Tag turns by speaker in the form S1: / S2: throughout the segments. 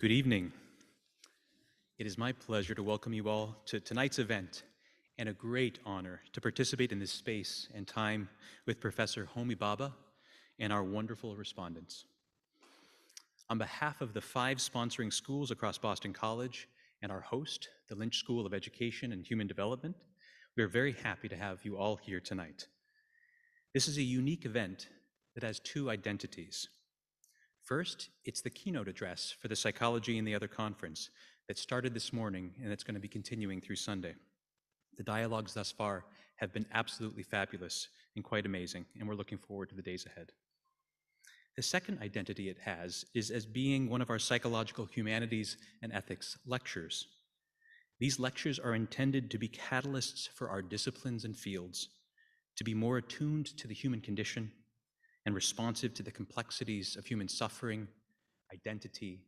S1: Good evening. It is my pleasure to welcome you all to tonight's event, and a great honor to participate in this space and time with Professor Homi Bhabha and our wonderful respondents. On behalf of the 5 sponsoring schools across Boston College and our host, the Lynch School of Education and Human Development, we are very happy to have you all here tonight. This is a unique event that has 2 identities. First, it's the keynote address for the Psychology and the Other conference that started this morning and that's going to be continuing through Sunday. The dialogues thus far have been absolutely fabulous and quite amazing, and we're looking forward to the days ahead. The second identity it has is as being one of our psychological humanities and ethics lectures. These lectures are intended to be catalysts for our disciplines and fields, to be more attuned to the human condition and responsive to the complexities of human suffering, identity,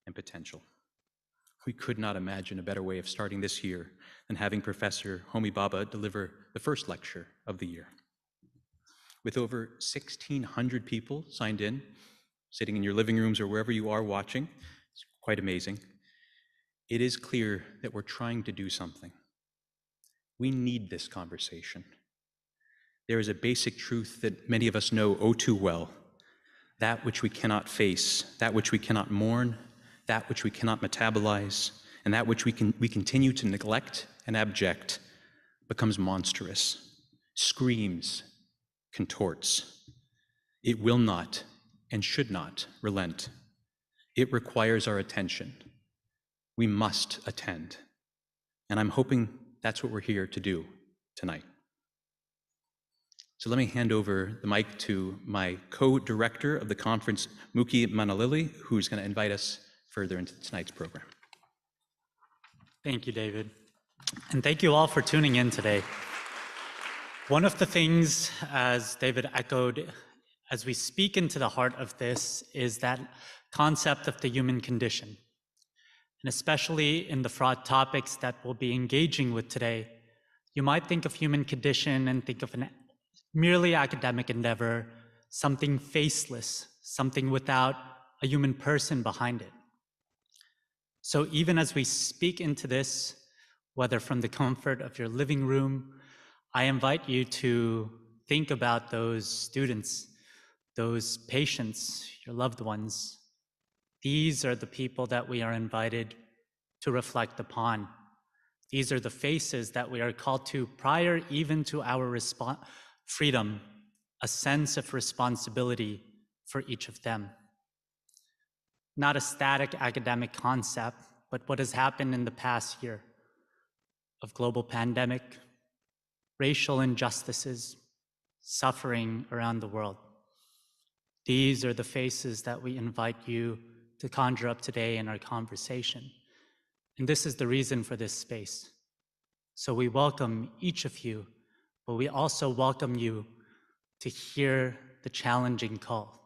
S1: and potential. We could not imagine a better way of starting this year than having Professor Homi Bhabha deliver the first lecture of the year. With over 1,600 people signed in, sitting in your living rooms or wherever you are watching, it's quite amazing. It is clear that we're trying to do something. We need this conversation. There is a basic truth that many of us know oh too well. That which we cannot face, that which we cannot mourn, that which we cannot metabolize, and that which we continue to neglect and abject becomes monstrous, screams, contorts. It will not and should not relent. It requires our attention. We must attend. And I'm hoping that's what we're here to do tonight. So let me hand over the mic to my co-director of the conference, Muki Manalili, who's going to invite us further into tonight's program.
S2: Thank you, David. And thank you all for tuning in today. One of the things, as David echoed, as we speak into the heart of this, is that concept of the human condition. And especially in the fraught topics that we'll be engaging with today, you might think of human condition and think of an merely academic endeavor, something faceless, something without a human person behind it. So even as we speak into this, whether from the comfort of your living room, I invite you to think about those students, those patients, your loved ones. These are the people that we are invited to reflect upon. These are the faces that we are called to prior even to our freedom, a sense of responsibility for each of them. Not a static academic concept, but what has happened in the past year of global pandemic, racial injustices, suffering around the world. These are the faces that we invite you to conjure up today in our conversation. And this is the reason for this space. So we welcome each of you, but we also welcome you to hear the challenging call.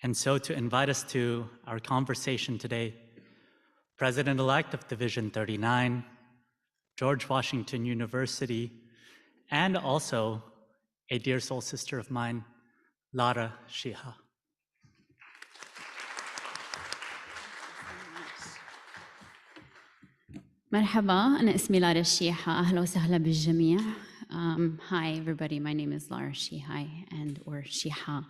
S2: And so to invite us to our conversation today, President-elect of Division 39, George Washington University, and also a dear soul sister of mine, Lara Shiha.
S3: مرحبا أنا اسمي لارا الشيحة أهلا وسهلا بالجميع. Hi everybody, my name is Lara Shihai or Shiha,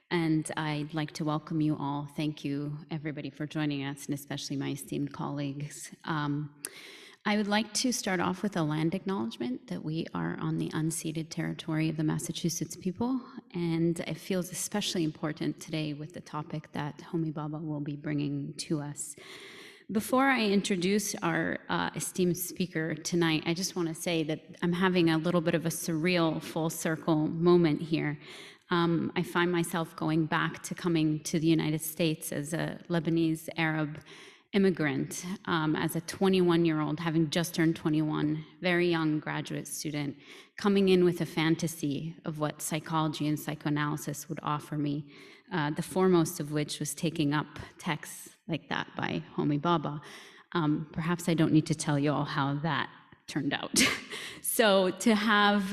S3: and I'd like to welcome you all. Thank you everybody for joining us, and especially my esteemed colleagues. I would like to start off with a land acknowledgement that we are on the unceded territory of the Massachusetts people, and it feels especially important today with the topic that Homi Bhabha will be bringing to us. Before I introduce our esteemed speaker tonight, I just want to say that I'm having a little bit of a surreal full circle moment here. I find myself going back to coming to the United States as a Lebanese Arab immigrant, as a 21-year-old, having just turned 21, very young graduate student, coming in with a fantasy of what psychology and psychoanalysis would offer me, the foremost of which was taking up texts like that by Homi Bhabha. Perhaps I don't need to tell you all how that turned out. So to have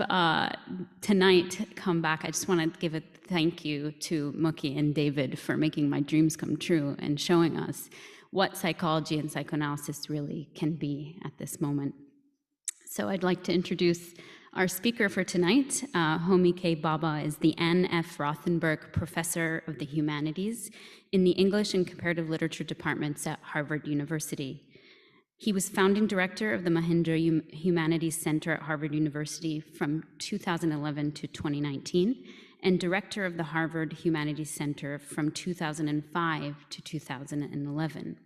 S3: tonight come back, I just want to give a thank you to Mookie and David for making my dreams come true and showing us what psychology and psychoanalysis really can be at this moment. So I'd like to introduce our speaker for tonight. Homi K. Bhabha is the Anne F. Rothenberg Professor of the Humanities in the English and Comparative Literature departments at Harvard University. He was founding director of the Mahindra Humanities Center at Harvard University from 2011 to 2019, and director of the Harvard Humanities Center from 2005 to 2011.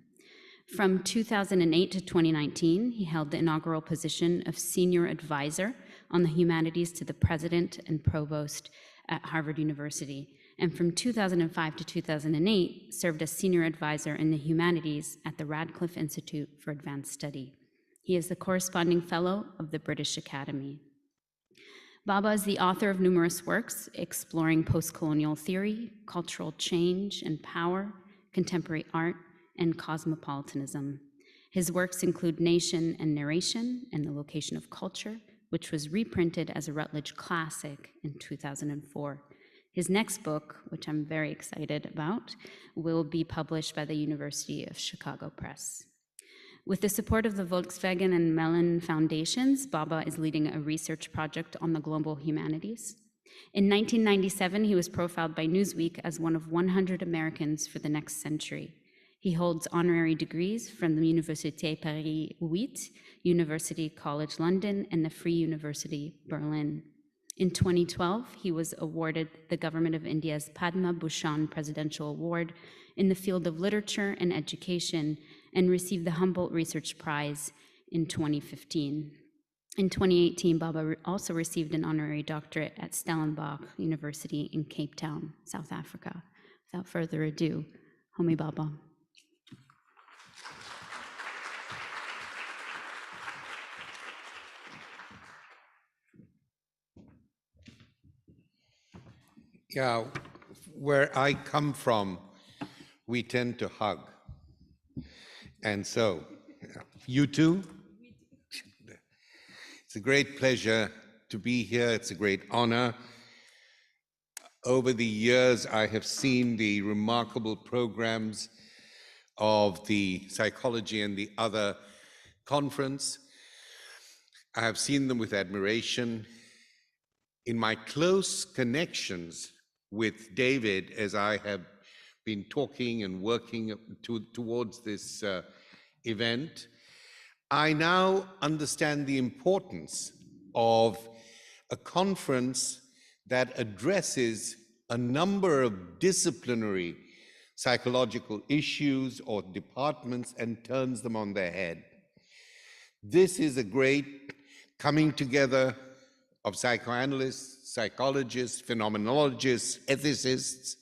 S3: From 2008 to 2019, he held the inaugural position of senior advisor on the humanities to the president and provost at Harvard University. And from 2005 to 2008, served as senior advisor in the humanities at the Radcliffe Institute for Advanced Study. He is the corresponding fellow of the British Academy. Bhabha is the author of numerous works exploring post-colonial theory, cultural change and power, contemporary art, and cosmopolitanism. His works include Nation and Narration and the Location of Culture, which was reprinted as a Routledge Classic in 2004. His next book, which I'm very excited about, will be published by the University of Chicago Press. With the support of the Volkswagen and Mellon Foundations, Bhabha is leading a research project on the global humanities. In 1997, he was profiled by Newsweek as one of 100 Americans for the next century. He holds honorary degrees from the Université Paris 8, University College London, and the Free University Berlin. In 2012, he was awarded the Government of India's Padma Bhushan Presidential Award in the field of literature and education, and received the Humboldt Research Prize in 2015. In 2018, Bhabha also received an honorary doctorate at Stellenbosch University in Cape Town, South Africa. Without further ado, Homi Bhabha.
S4: Yeah, where I come from, we tend to hug. And so, you too? It's a great pleasure to be here. It's a great honor. Over the years, I have seen the remarkable programs of the Psychology and the Other conference. I have seen them with admiration. In my close connections with David, as I have been talking and working towards this event, I now understand the importance of a conference that addresses a number of disciplinary psychological issues or departments and turns them on their head. This is a great coming together of psychoanalysts, psychologists, phenomenologists, ethicists,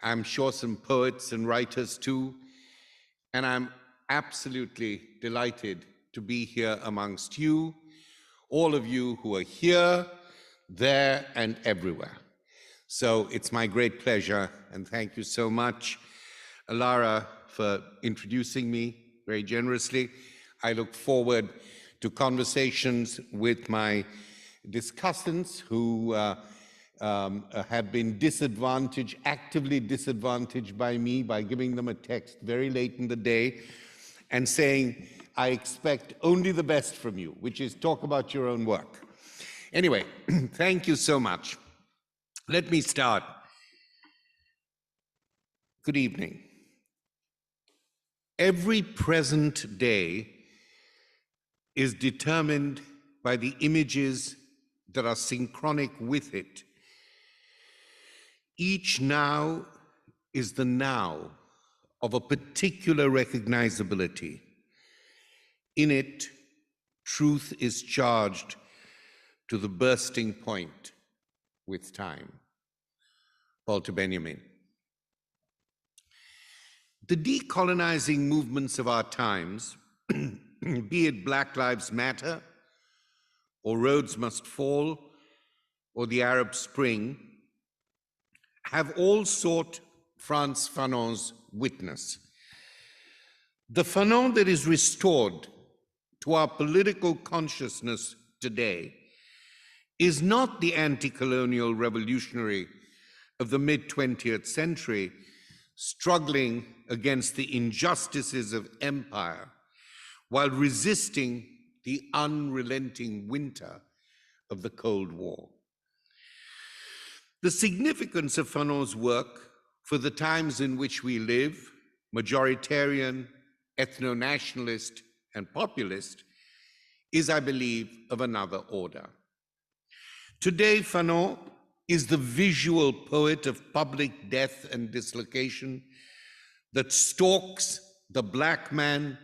S4: I'm sure some poets and writers too, and I'm absolutely delighted to be here amongst you, all of you who are here, there, and everywhere. So it's my great pleasure, and thank you so much, Alara, for introducing me very generously. I look forward to conversations with my discussants who have been disadvantaged, actively disadvantaged by me by giving them a text very late in the day and saying, I expect only the best from you, which is talk about your own work. Anyway, thank you so much. Let me start. Good evening. Every present day is determined by the images that are synchronic with it. Each now is the now of a particular recognizability. In it, truth is charged to the bursting point with time. Walter Benjamin. The decolonizing movements of our times, be it Black Lives Matter, or Roads Must Fall, or the Arab Spring, have all sought Frantz Fanon's witness. The Fanon that is restored to our political consciousness today is not the anti-colonial revolutionary of the mid-20th century struggling against the injustices of empire while resisting the unrelenting winter of the Cold War. The significance of Fanon's work for the times in which we live, majoritarian, ethno-nationalist, and populist, is, I believe, of another order. Today, Fanon is the visual poet of public death and dislocation that stalks the Black man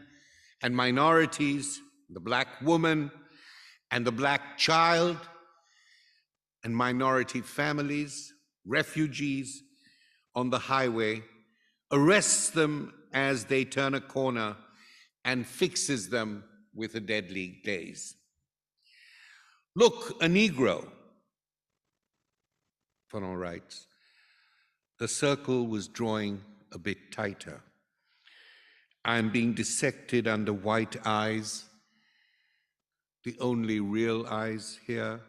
S4: and minorities, the Black woman and the Black child, and minority families, refugees on the highway, arrests them as they turn a corner and fixes them with a deadly gaze. Look, a Negro, Fanon writes. The circle was drawing a bit tighter. I am being dissected under white eyes, the only real eyes here.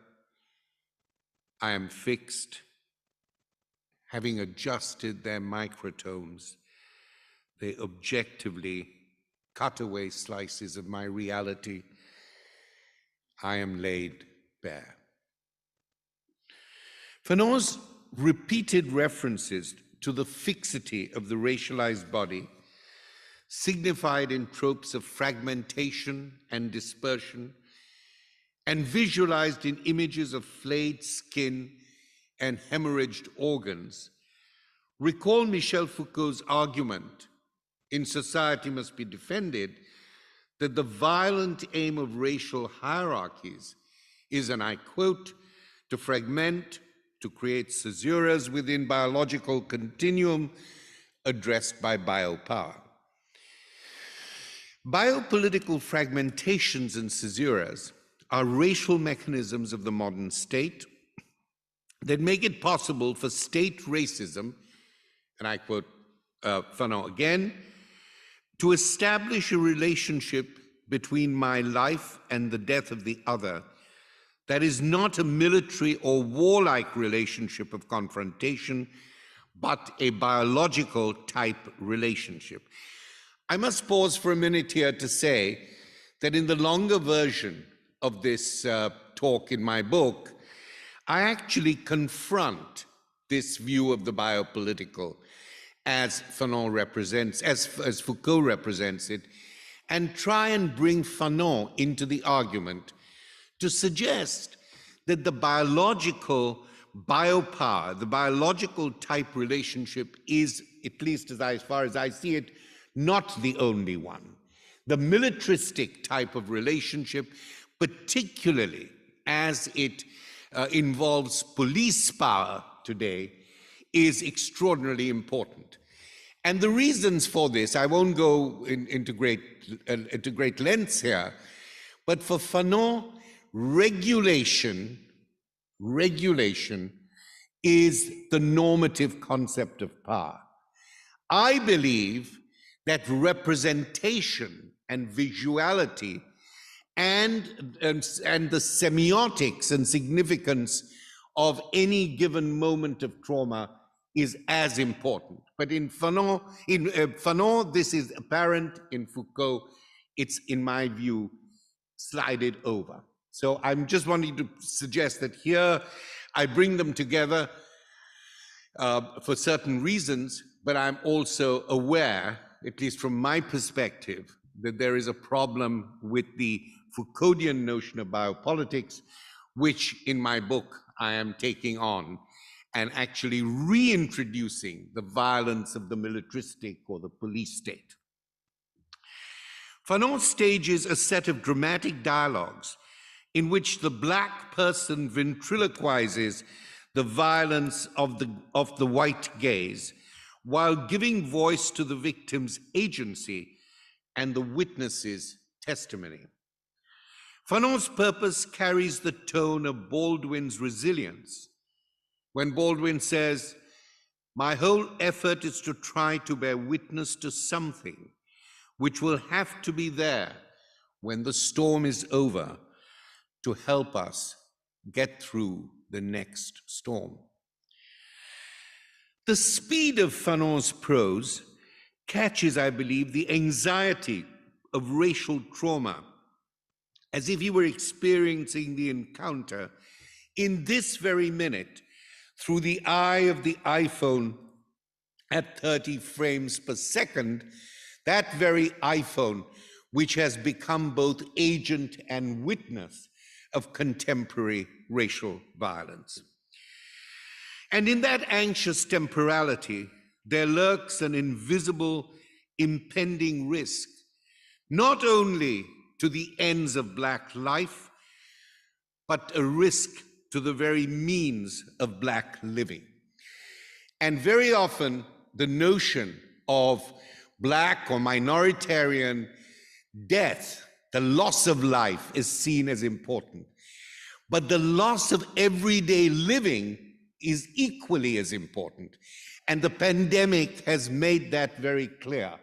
S4: I am fixed, having adjusted their microtones. They objectively cut away slices of my reality. I am laid bare. Fanon's repeated references to the fixity of the racialized body, signified in tropes of fragmentation and dispersion, and visualized in images of flayed skin and hemorrhaged organs, recall Michel Foucault's argument in Society Must Be Defended that the violent aim of racial hierarchies is, and I quote, to fragment, to create caesuras within biological continuum addressed by biopower. Biopolitical fragmentations and caesuras are racial mechanisms of the modern state that make it possible for state racism, and I quote Fanon again, to establish a relationship between my life and the death of the other that is not a military or warlike relationship of confrontation, but a biological type relationship. I must pause for a minute here to say that in the longer version of this talk in my book, I actually confront this view of the biopolitical as Fanon represents, as Foucault represents it, and try and bring Fanon into the argument to suggest that the biological biopower, the biological type relationship is, at least as far as I see it, not the only one. The militaristic type of relationship, particularly as it involves police power today, is extraordinarily important. And the reasons for this, I won't go into great lengths here, but for Fanon, regulation is the normative concept of power. I believe that representation and visuality and the semiotics and significance of any given moment of trauma is as important. But in Fanon, this is apparent. In Foucault, it's, in my view, slided over. So I'm just wanting to suggest that here I bring them together for certain reasons, but I'm also aware, at least from my perspective, that there is a problem with the Foucauldian notion of biopolitics, which in my book I am taking on and actually reintroducing the violence of the militaristic or the police state. Fanon stages a set of dramatic dialogues in which the Black person ventriloquizes the violence of the white gaze while giving voice to the victim's agency and the witness's testimony. Fanon's purpose carries the tone of Baldwin's resilience, when Baldwin says, "My whole effort is to try to bear witness to something which will have to be there when the storm is over, to help us get through the next storm. The speed of Fanon's prose catches, I believe, the anxiety of racial trauma, as if he were experiencing the encounter in this very minute through the eye of the iPhone at 30 frames per second, that very iPhone which has become both agent and witness of contemporary racial violence. And in that anxious temporality, there lurks an invisible, impending risk, not only to the ends of Black life, but a risk to the very means of Black living. And very often, the notion of Black or minoritarian death, the loss of life, is seen as important. But the loss of everyday living is equally as important. And the pandemic has made that very clear.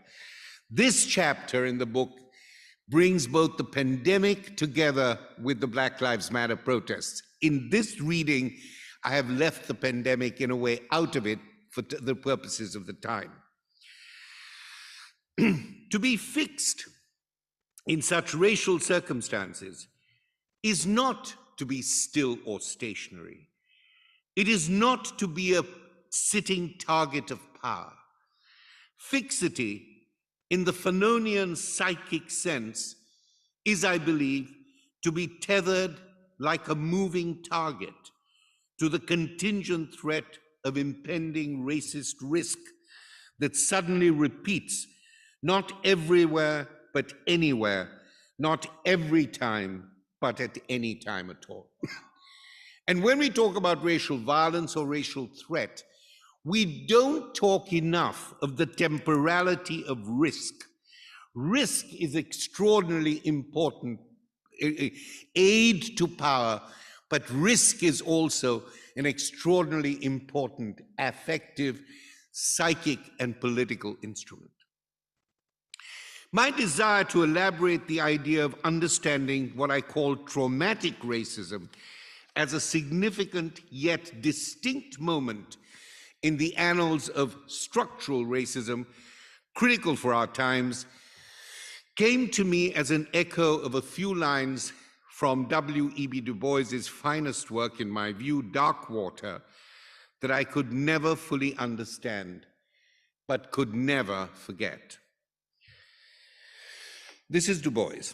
S4: This chapter in the book brings both the pandemic together with the Black Lives Matter protests. In this reading, I have left the pandemic in a way out of it for the purposes of the time. To be fixed in such racial circumstances is not to be still or stationary. It is not to be a sitting target of power. Fixity, in the Fanonian psychic sense, is, I believe, to be tethered like a moving target to the contingent threat of impending racist risk that suddenly repeats, not everywhere, but anywhere, not every time, but at any time at all. And when we talk about racial violence or racial threat, we don't talk enough of the temporality of risk. Risk is extraordinarily important, aid to power, but risk is also an extraordinarily important, affective, psychic, and political instrument. My desire to elaborate the idea of understanding what I call traumatic racism as a significant yet distinct moment in the annals of structural racism, critical for our times, came to me as an echo of a few lines from W.E.B. Du Bois's finest work, in my view, Dark Water, that I could never fully understand, but could never forget. This is Du Bois.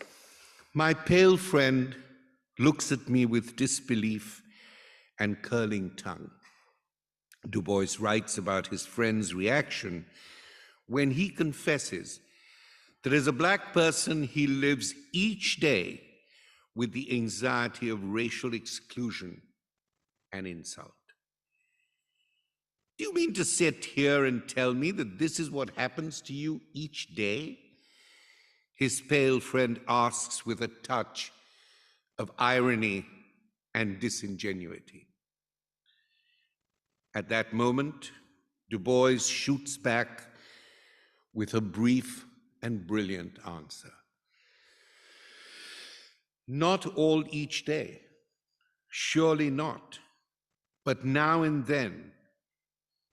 S4: My pale friend looks at me with disbelief and curling tongue. Du Bois writes about his friend's reaction when he confesses that as a Black person, he lives each day with the anxiety of racial exclusion and insult. Do you mean to sit here and tell me that this is what happens to you each day? His pale friend asks with a touch of irony and disingenuity. At that moment, Du Bois shoots back with a brief and brilliant answer. Not all each day, surely not, but now and then,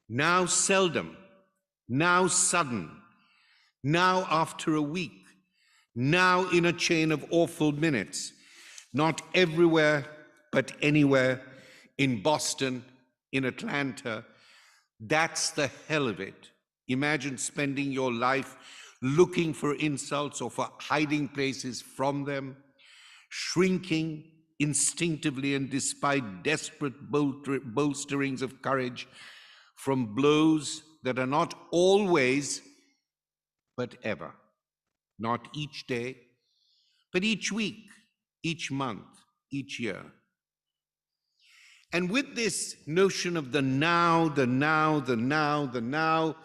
S4: now seldom, now sudden, now after a week, now in a chain of awful minutes, not everywhere, but anywhere, in Boston, in Atlanta. That's the hell of it. Imagine spending your life looking for insults or for hiding places from them, shrinking instinctively and despite desperate bolsterings of courage from blows that are not always, but ever, not each day, but each week, each month, each year. And with this notion of the now, the now, the now, the now,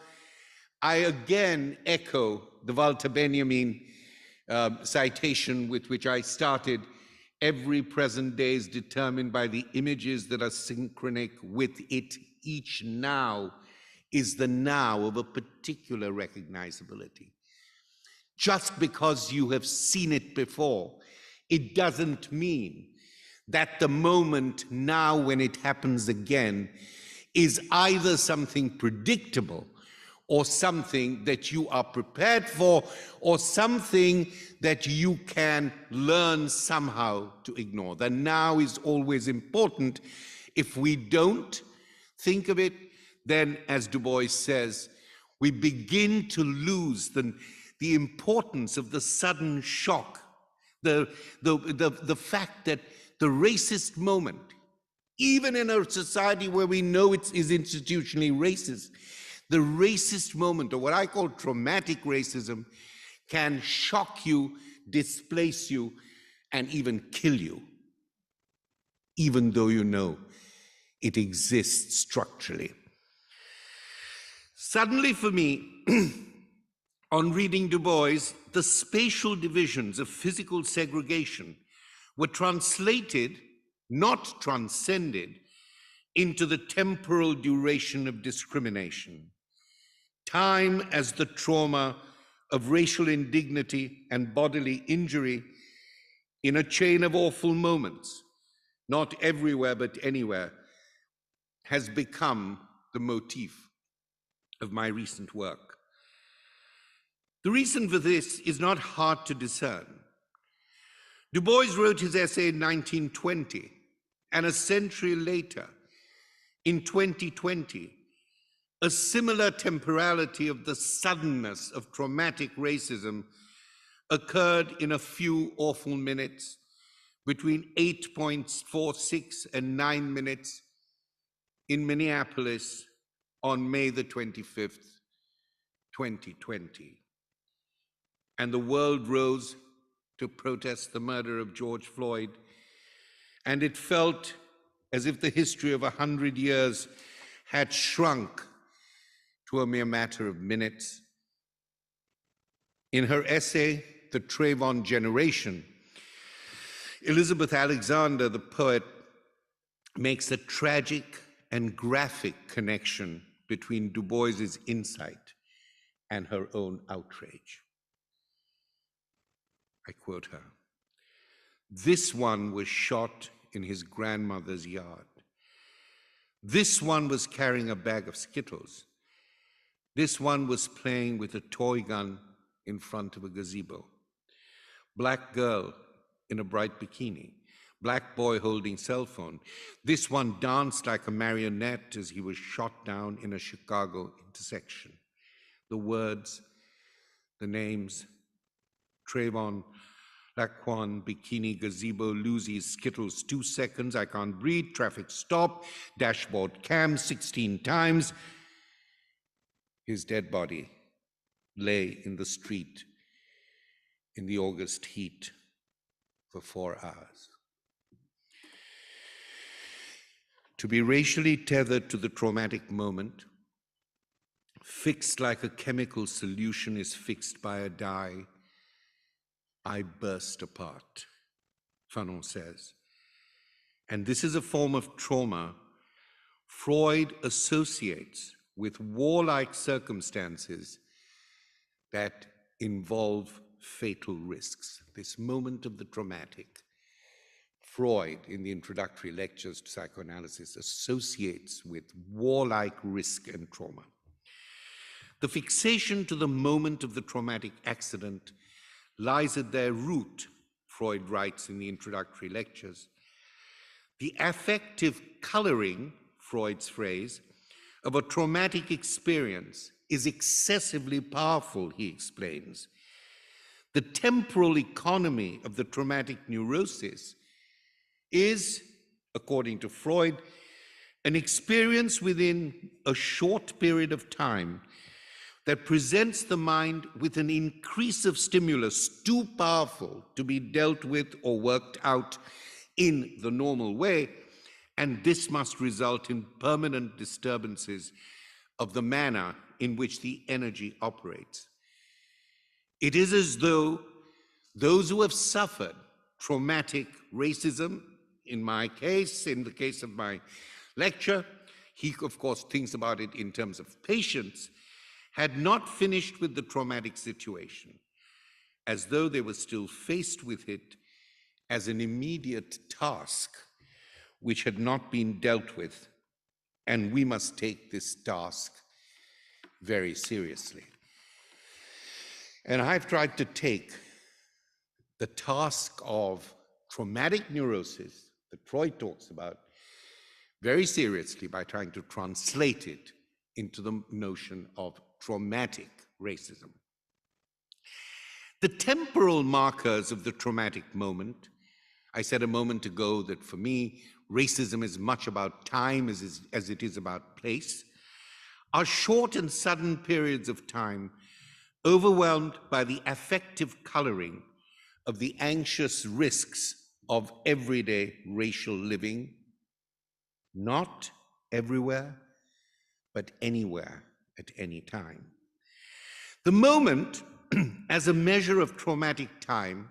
S4: I again echo the Walter Benjamin citation with which I started. Every present day is determined by the images that are synchronic with it. Each now is the now of a particular recognizability. just because you have seen it before, it doesn't mean that the moment now when it happens again is either something predictable or something that you are prepared for or something that you can learn somehow to ignore. The now is always important. If we don't think of it, then, as Du Bois says, we begin to lose the importance of the sudden shock, the fact that the racist moment, even in a society where we know it is institutionally racist, the racist moment, or what I call traumatic racism, can shock you, displace you, and even kill you, even though you know it exists structurally. Suddenly for me, on reading Du Bois, the spatial divisions of physical segregation were translated, not transcended, into the temporal duration of discrimination. Time as the trauma of racial indignity and bodily injury in a chain of awful moments, not everywhere but anywhere, has become the motif of my recent work. The reason for this is not hard to discern. Du Bois wrote his essay in 1920, and a century later, in 2020, a similar temporality of the suddenness of traumatic racism occurred in a few awful minutes, between 8.46 and 9 minutes in Minneapolis on May the 25th, 2020. And the world rose to protest the murder of George Floyd, and it felt as if the history of 100 years had shrunk to a mere matter of minutes. In her essay, The Trayvon Generation, Elizabeth Alexander, the poet, makes a tragic and graphic connection between Du Bois's insight and her own outrage. I quote her, "This one was shot in his grandmother's yard. This one was carrying a bag of Skittles. This one was playing with a toy gun in front of a gazebo. Black girl in a bright bikini. Black boy holding cell phone. This one danced like a marionette as he was shot down in a Chicago intersection." The words, the names, Trayvon, Laquan, bikini, gazebo, Lucy's, Skittles, 2 seconds, I can't breathe, traffic stop, dashboard cam 16 times. His dead body lay in the street in the August heat for 4 hours. To be racially tethered to the traumatic moment, fixed like a chemical solution is fixed by a dye, I burst apart, Fanon says. And this is a form of trauma Freud associates with warlike circumstances that involve fatal risks. This moment of the traumatic, Freud, in the introductory lectures to psychoanalysis, associates with warlike risk and trauma. The fixation to the moment of the traumatic accident lies at their root, Freud writes in the introductory lectures. The affective coloring, Freud's phrase, of a traumatic experience is excessively powerful, he explains. The temporal economy of the traumatic neurosis is, according to Freud, an experience within a short period of time that presents the mind with an increase of stimulus too powerful to be dealt with or worked out in the normal way, and this must result in permanent disturbances of the manner in which the energy operates. It is as though those who have suffered traumatic racism, in my case, in the case of my lecture, he of course thinks about it in terms of patients, had not finished with the traumatic situation. as though they were still faced with it as an immediate task which had not been dealt with, and we must take this task very seriously. And I've tried to take the task of traumatic neurosis that Freud talks about very seriously by trying to translate it into the notion of traumatic racism. The temporal markers of the traumatic moment, I said a moment ago that for me, racism is much about time as it is about place, are short and sudden periods of time overwhelmed by the affective coloring of the anxious risks of everyday racial living, not everywhere, but anywhere at any time. The moment, as a measure of traumatic time,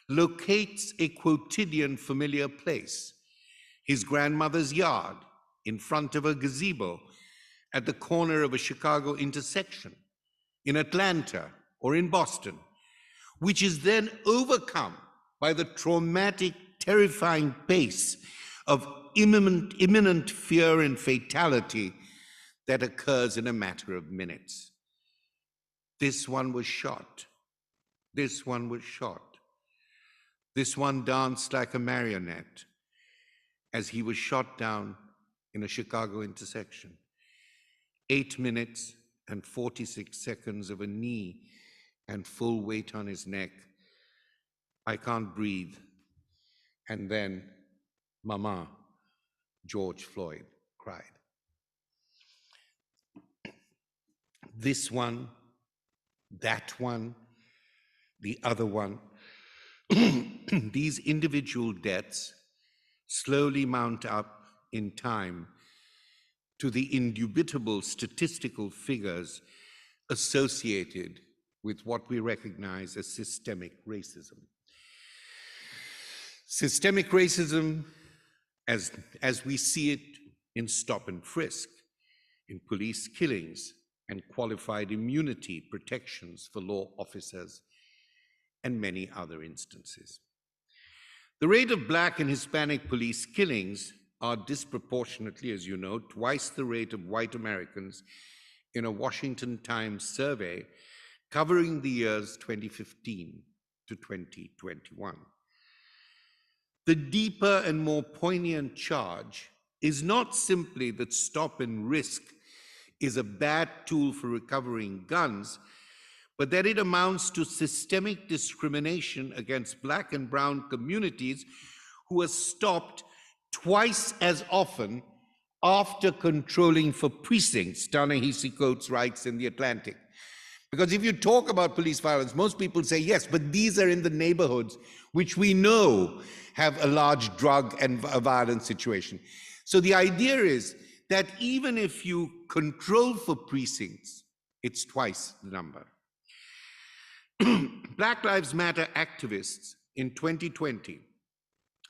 S4: locates a quotidian familiar place, his grandmother's yard, in front of a gazebo, at the corner of a Chicago intersection, in Atlanta or in Boston, which is then overcome by the traumatic, terrifying pace of imminent fear and fatality that occurs in a matter of minutes. This one was shot. This one was shot. This one danced like a marionette as he was shot down in a Chicago intersection. 8 minutes and 46 seconds of a knee and full weight on his neck. I can't breathe. And then, Mama, George Floyd cried. This one, that one, the other one. These individual deaths slowly mount up in time to the indubitable statistical figures associated with what we recognize as systemic racism. Systemic racism, as we see it in stop and frisk, in police killings, and qualified immunity protections for law officers, and many other instances. The rate of Black and Hispanic police killings are disproportionately, as you know, twice the rate of white Americans in a Washington Times survey covering the years 2015 to 2021. The deeper and more poignant charge is not simply that stop and risk is a bad tool for recovering guns, but that it amounts to systemic discrimination against Black and brown communities who are stopped twice as often after controlling for precincts, Ta-Nehisi Coates writes in The Atlantic. Because if you talk about police violence, most people say, yes, but these are in the neighborhoods which we know have a large drug and violence situation. So the idea is that even if you control for precincts, it's twice the number. Black Lives Matter activists in 2020,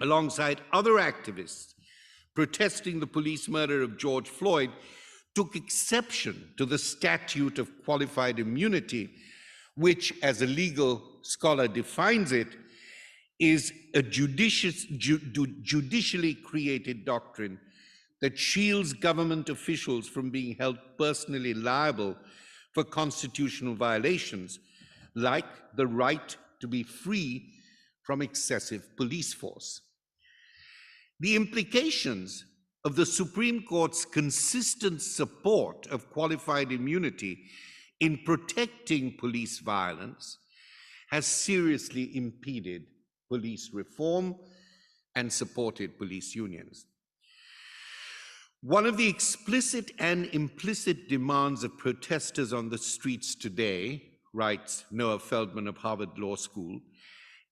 S4: alongside other activists protesting the police murder of George Floyd, took exception to the statute of qualified immunity, which, as a legal scholar defines it, is a judicially created doctrine that shields government officials from being held personally liable for constitutional violations, like the right to be free from excessive police force. The implications of the Supreme Court's consistent support of qualified immunity in protecting police violence has seriously impeded police reform and supported police unions. One of the explicit and implicit demands of protesters on the streets today, writes Noah Feldman of Harvard Law School,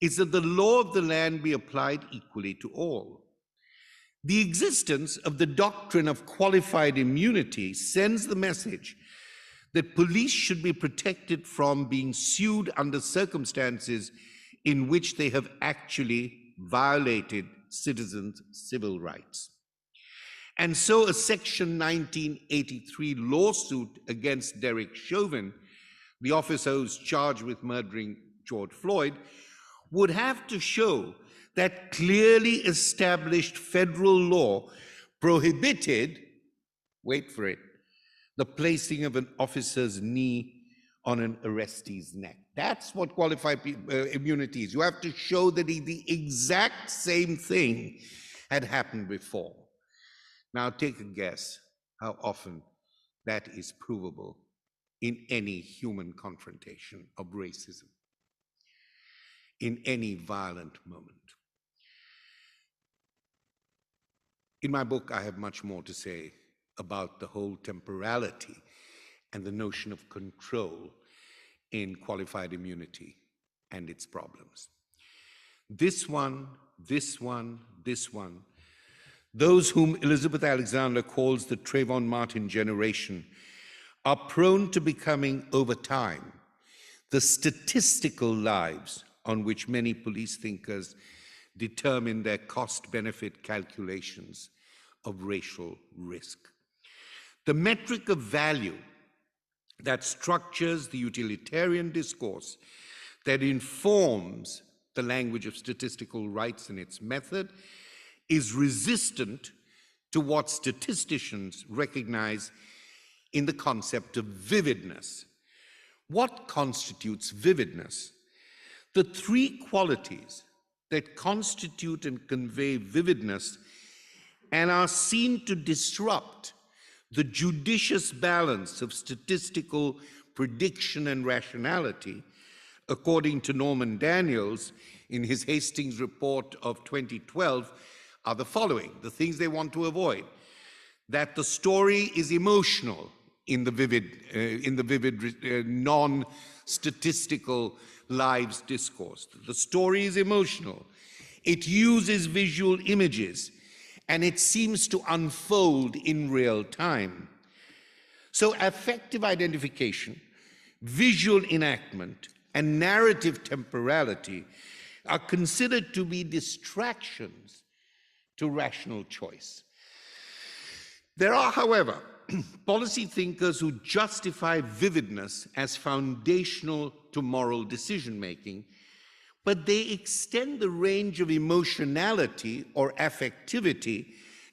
S4: is that the law of the land be applied equally to all. The existence of the doctrine of qualified immunity sends the message that police should be protected from being sued under circumstances in which they have actually violated citizens' civil rights. And so a Section 1983 lawsuit against Derek Chauvin, the officer who's charged with murdering George Floyd, would have to show that clearly established federal law prohibited, wait for it, the placing of an officer's knee on an arrestee's neck. That's what qualified immunity is. You have to show that the exact same thing had happened before. Now take a guess how often that is provable in any human confrontation of racism, in any violent moment. In my book, I have much more to say about the whole temporality and the notion of control in qualified immunity and its problems. This one, those whom Elizabeth Alexander calls the Trayvon Martin generation are prone to becoming, over time, the statistical lives on which many police thinkers determine their cost-benefit calculations of racial risk. The metric of value that structures the utilitarian discourse that informs the language of statistical rights and its method is resistant to what statisticians recognize in the concept of vividness. What constitutes vividness? The three qualities that constitute and convey vividness and are seen to disrupt the judicious balance of statistical prediction and rationality, according to Norman Daniels in his Hastings report of 2012, are the following, the things they want to avoid: that the story is emotional in the vivid non-statistical lives discourse. The story is emotional. It uses visual images, and it seems to unfold in real time. So affective identification, visual enactment, and narrative temporality are considered to be distractions to rational choice. There are, however, policy thinkers who justify vividness as foundational to moral decision-making, but they extend the range of emotionality or affectivity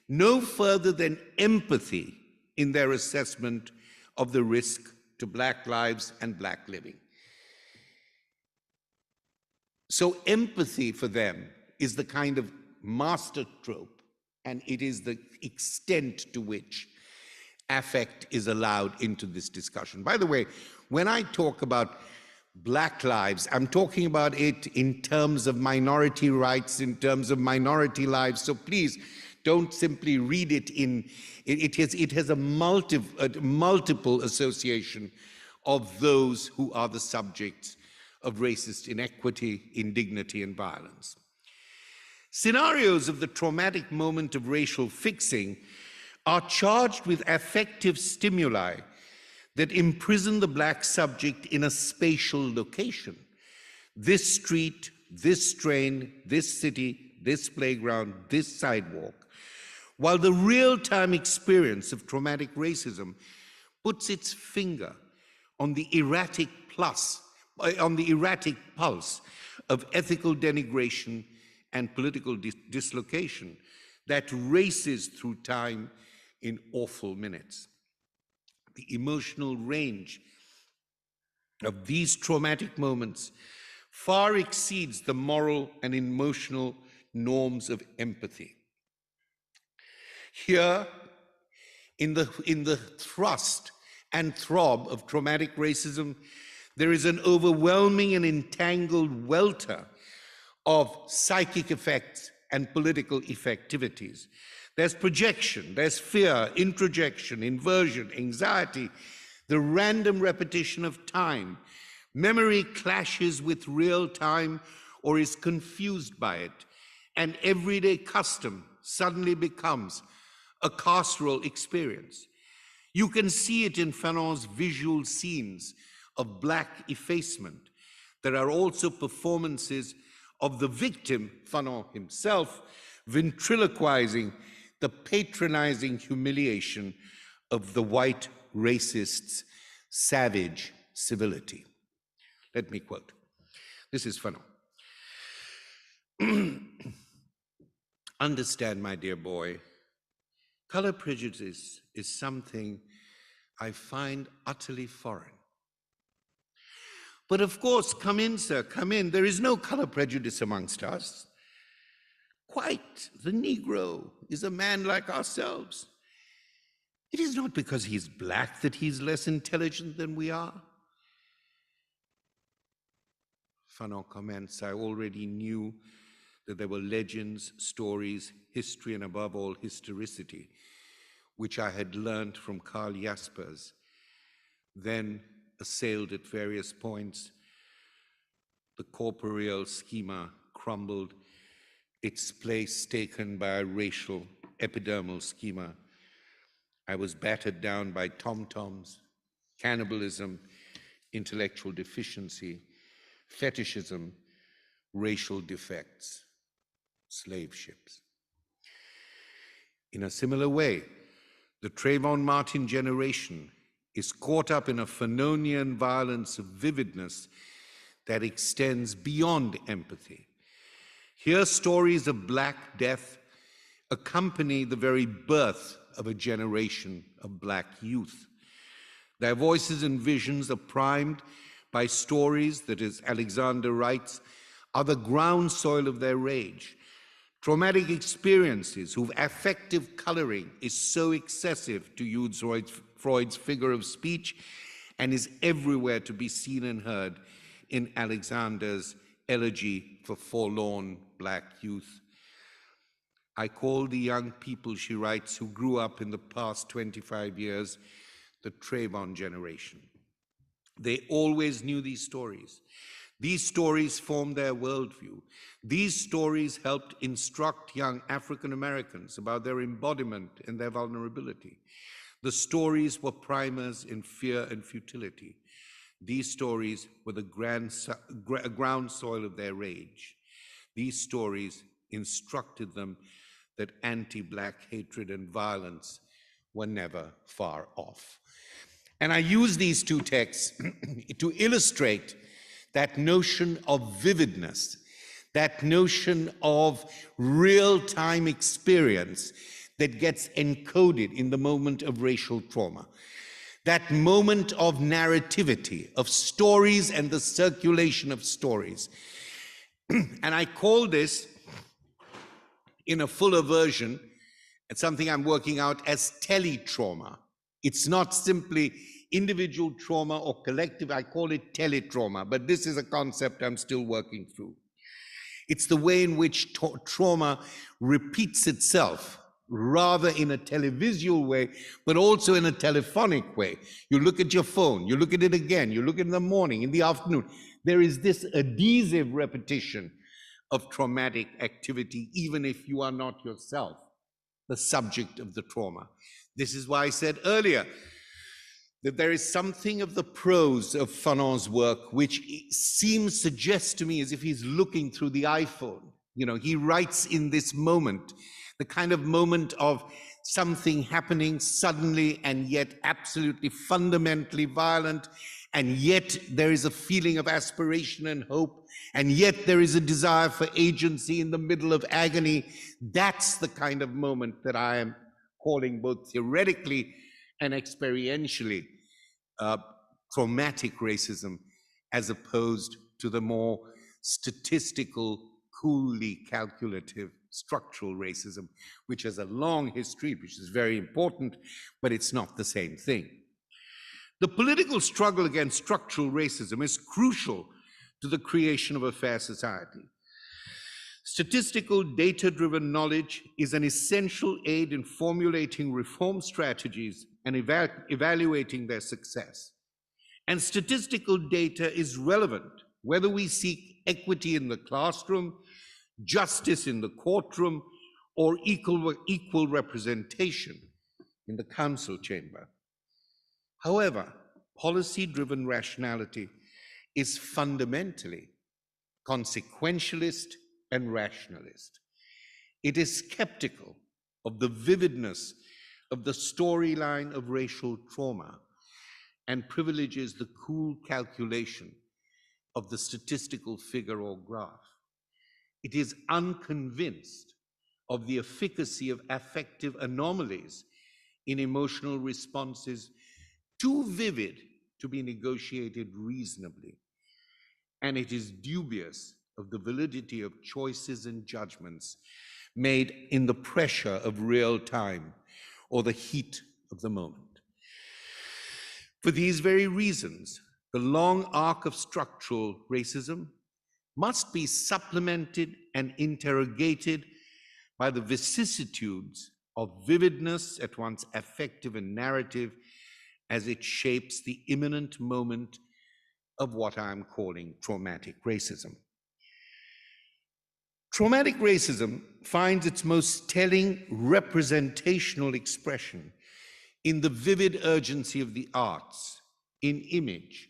S4: no further than empathy in their assessment of the risk to Black lives and Black living. So empathy for them is the kind of master trope, and it is the extent to which affect is allowed into this discussion. By the way, when I talk about Black lives, I'm talking about it in terms of minority rights, in terms of minority lives. So please don't simply read it in, it has a multiple association of those who are the subjects of racist inequity, indignity, and violence. Scenarios of the traumatic moment of racial fixing are charged with affective stimuli that imprison the Black subject in a spatial location. This street, this train, this city, this playground, this sidewalk, while the real-time experience of traumatic racism puts its finger on the erratic pulse of ethical denigration and political dislocation that races through time in awful minutes. The emotional range of these traumatic moments far exceeds the moral and emotional norms of empathy. Here, in the thrust and throb of traumatic racism, there is an overwhelming and entangled welter of psychic effects and political effectivities. There's projection, there's fear, introjection, inversion, anxiety, the random repetition of time. Memory clashes with real time or is confused by it, and everyday custom suddenly becomes a carceral experience. You can see it in Fanon's visual scenes of Black effacement. There are also performances of the victim, Fanon himself, ventriloquizing the patronizing humiliation of the white racists' savage civility. Let me quote. This is Fanon. Understand, my dear boy, color prejudice is something I find utterly foreign. But of course, come in, sir, come in. There is no color prejudice amongst us. Quite, the Negro is a man like ourselves. It is not because he's black that he's less intelligent than we are. Fanon comments, I already knew that there were legends, stories, history, and above all, historicity, which I had learned from Karl Jaspers, then assailed at various points. The corporeal schema crumbled, its place taken by a racial epidermal schema. I was battered down by tom-toms, cannibalism, intellectual deficiency, fetishism, racial defects, slave ships. In a similar way, the Trayvon Martin generation is caught up in a Fanonian violence of vividness that extends beyond empathy. Here, stories of Black death accompany the very birth of a generation of Black youth. Their voices and visions are primed by stories that, as Alexander writes, are the ground soil of their rage. Traumatic experiences whose affective coloring is so excessive, to use Freud's figure of speech, and is everywhere to be seen and heard in Alexander's elegy for forlorn Black youth. I call the young people, she writes, who grew up in the past 25 years, the Trayvon generation. They always knew these stories. These stories formed their worldview. These stories helped instruct young African Americans about their embodiment and their vulnerability. The stories were primers in fear and futility. These stories were the ground soil of their rage. These stories instructed them that anti-Black hatred and violence were never far off. And I use these two texts to illustrate that notion of vividness, that notion of real-time experience that gets encoded in the moment of racial trauma, that moment of narrativity, of stories and the circulation of stories. And I call this, in a fuller version, it's something I'm working out as teletrauma. It's not simply individual trauma or collective, I call it teletrauma, but this is a concept I'm still working through. It's the way in which trauma repeats itself, rather in a televisual way, but also in a telephonic way. You look at your phone, you look at it again, you look at it in the morning, in the afternoon. There is this adhesive repetition of traumatic activity, even if you are not yourself the subject of the trauma. This is why I said earlier that there is something of the prose of Fanon's work which suggests to me as if he's looking through the iPhone. You know, he writes in this moment, the kind of moment of something happening suddenly and yet absolutely fundamentally violent, and yet there is a feeling of aspiration and hope, and yet there is a desire for agency in the middle of agony. That's the kind of moment that I am calling, both theoretically and experientially, traumatic racism, as opposed to the more statistical, coolly calculative structural racism, which has a long history, which is very important, but it's not the same thing. The political struggle against structural racism is crucial to the creation of a fair society. Statistical, data-driven knowledge is an essential aid in formulating reform strategies and evaluating their success. And statistical data is relevant whether we seek equity in the classroom, justice in the courtroom, or equal representation in the council chamber. However, policy-driven rationality is fundamentally consequentialist and rationalist. It is skeptical of the vividness of the storyline of racial trauma and privileges the cool calculation of the statistical figure or graph. It is unconvinced of the efficacy of affective anomalies in emotional responses too vivid to be negotiated reasonably. And it is dubious of the validity of choices and judgments made in the pressure of real time or the heat of the moment. For these very reasons, the long arc of structural racism must be supplemented and interrogated by the vicissitudes of vividness at once affective and narrative as it shapes the imminent moment of what I'm calling traumatic racism. Traumatic racism finds its most telling representational expression in the vivid urgency of the arts, in image,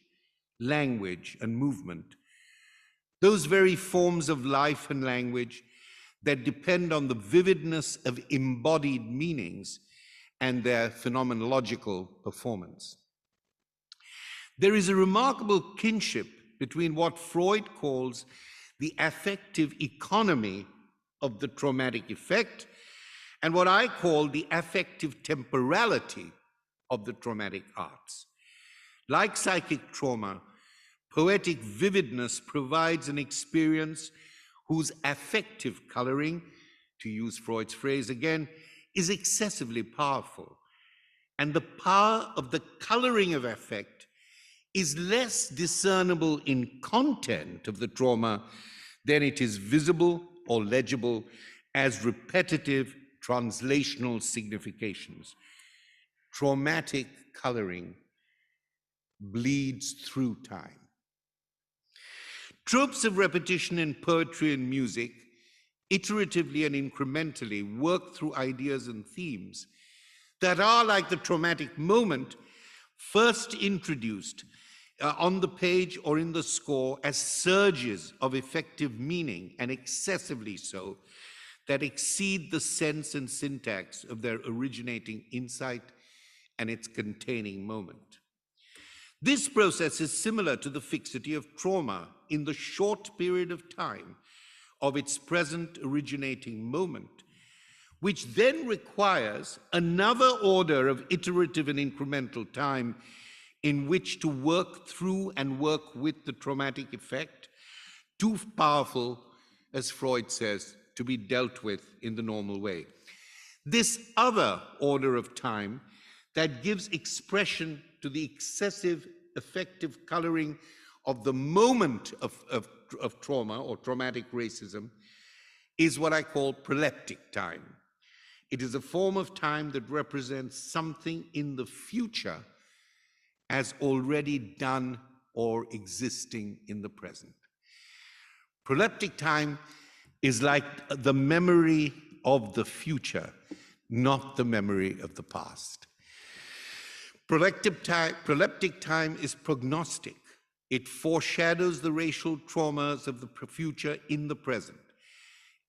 S4: language, and movement, those very forms of life and language that depend on the vividness of embodied meanings and their phenomenological performance. There is a remarkable kinship between what Freud calls the affective economy of the traumatic effect and what I call the affective temporality of the traumatic arts. Like psychic trauma, poetic vividness provides an experience whose affective coloring, to use Freud's phrase again, is excessively powerful. And the power of the coloring of affect is less discernible in content of the trauma than it is visible or legible as repetitive translational significations. Traumatic coloring bleeds through time. Tropes of repetition in poetry and music, iteratively and incrementally, work through ideas and themes that are, like the traumatic moment, first introduced on the page or in the score as surges of effective meaning, and excessively so, that exceed the sense and syntax of their originating insight and its containing moment. This process is similar to the fixity of trauma in the short period of time of its present originating moment, which then requires another order of iterative and incremental time in which to work through and work with the traumatic effect, too powerful, as Freud says, to be dealt with in the normal way. This other order of time that gives expression to the excessive affective coloring of the moment of trauma or traumatic racism is what I call proleptic time. It is a form of time that represents something in the future as already done or existing in the present. Proleptic time is like the memory of the future, not the memory of the past. Proleptic time is prognostic. It foreshadows the racial traumas of the future in the present,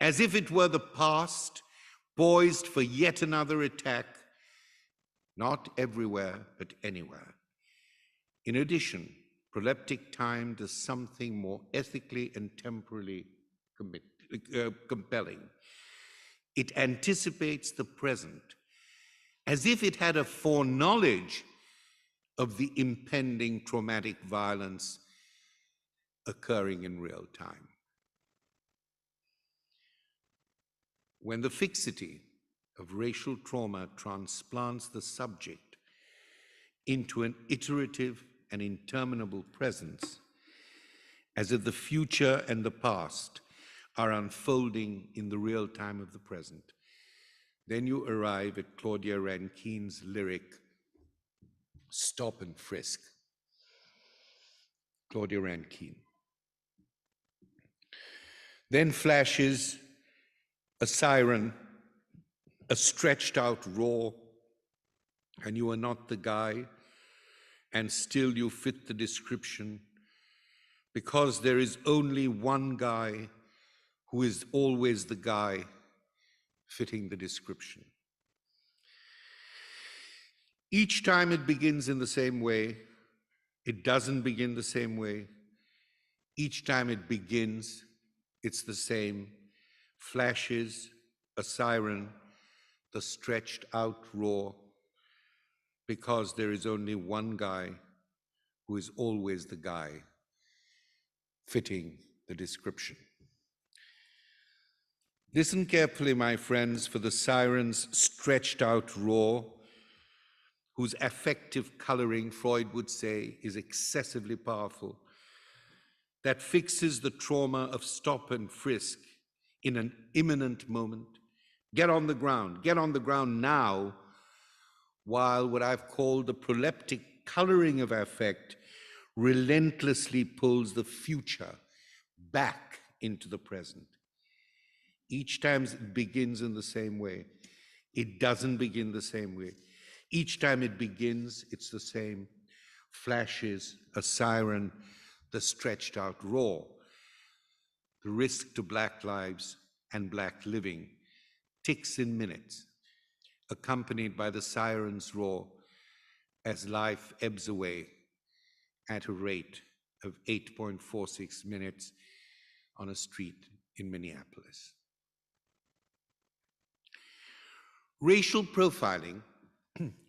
S4: as if it were the past poised for yet another attack, not everywhere, but anywhere. In addition, proleptic time does something more ethically and temporally compelling. It anticipates the present, as if it had a foreknowledge of the impending traumatic violence occurring in real time. When the fixity of racial trauma transplants the subject into an iterative and interminable presence, as if the future and the past are unfolding in the real time of the present, then you arrive at Claudia Rankine's lyric, "Stop and Frisk." Claudia Rankine. Then flashes a siren, a stretched out roar, and you are not the guy, and still you fit the description, because there is only one guy who is always the guy fitting the description. Each time it begins in the same way, it doesn't begin the same way. Each time it begins, it's the same. Flashes, a siren, the stretched out roar, because there is only one guy who is always the guy, fitting the description. Listen carefully, my friends, for the siren's stretched out roar, whose affective coloring, Freud would say, is excessively powerful, that fixes the trauma of stop and frisk in an imminent moment. Get on the ground now, while what I've called the proleptic coloring of affect relentlessly pulls the future back into the present. Each time it begins in the same way. It doesn't begin the same way. Each time it begins, it's the same. Flashes, a siren, the stretched out roar. The risk to Black lives and Black living ticks in minutes, accompanied by the siren's roar as life ebbs away at a rate of 8.46 minutes on a street in Minneapolis. Racial profiling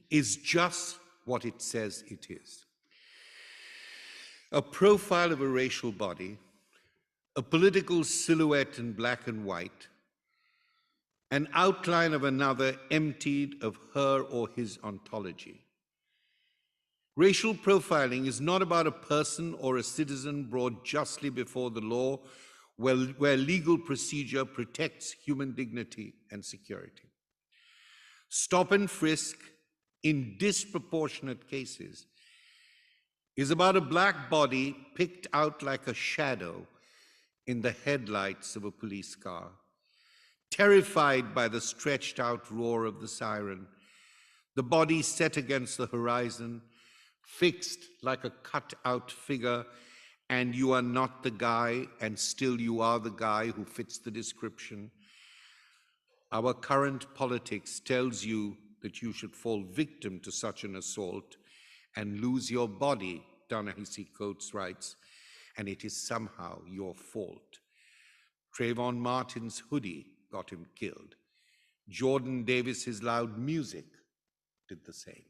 S4: is just what it says it is. A profile of a racial body, a political silhouette in black and white, an outline of another emptied of her or his ontology. Racial profiling is not about a person or a citizen brought justly before the law, where legal procedure protects human dignity and security. Stop and frisk in disproportionate cases is about a Black body picked out like a shadow in the headlights of a police car, terrified by the stretched out roar of the siren, the body set against the horizon, fixed like a cut-out figure, and you are not the guy, and still you are the guy who fits the description. Our current politics tells you that you should fall victim to such an assault and lose your body, Ta-Nehisi Coates writes, and it is somehow your fault. Trayvon Martin's hoodie got him killed. Jordan Davis's loud music did the same.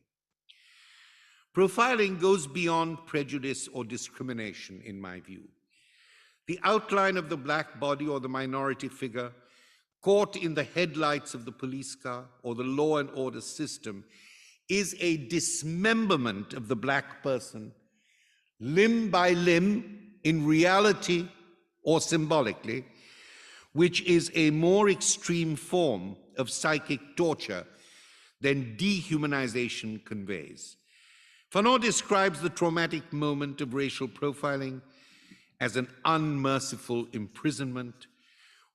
S4: Profiling goes beyond prejudice or discrimination, in my view. The outline of the Black body or the minority figure caught in the headlights of the police car or the law and order system is a dismemberment of the Black person, limb by limb, in reality or symbolically, which is a more extreme form of psychic torture than dehumanization conveys. Fanon describes the traumatic moment of racial profiling as an unmerciful imprisonment.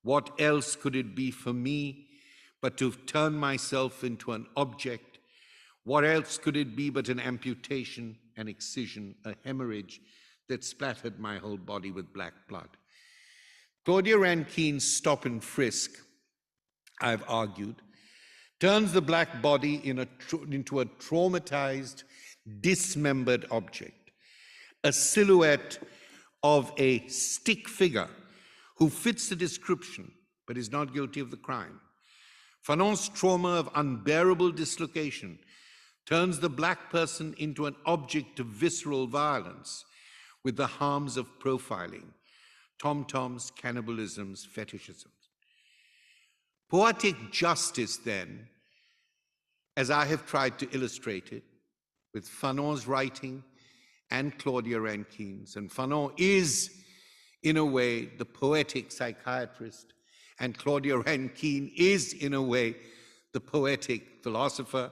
S4: What else could it be for me but to turn myself into an object? What else could it be but an amputation, an excision, a hemorrhage that splattered my whole body with Black blood? Claudia Rankine's Stop and Frisk, I've argued, turns the Black body into a traumatized, dismembered object, a silhouette of a stick figure who fits the description but is not guilty of the crime. Fanon's trauma of unbearable dislocation turns the Black person into an object of visceral violence with the harms of profiling, tom-toms, cannibalisms, fetishisms. Poetic justice, then, as I have tried to illustrate it with Fanon's writing and Claudia Rankine's, and Fanon is, in a way, the poetic psychiatrist, and Claudia Rankine is, in a way, the poetic philosopher.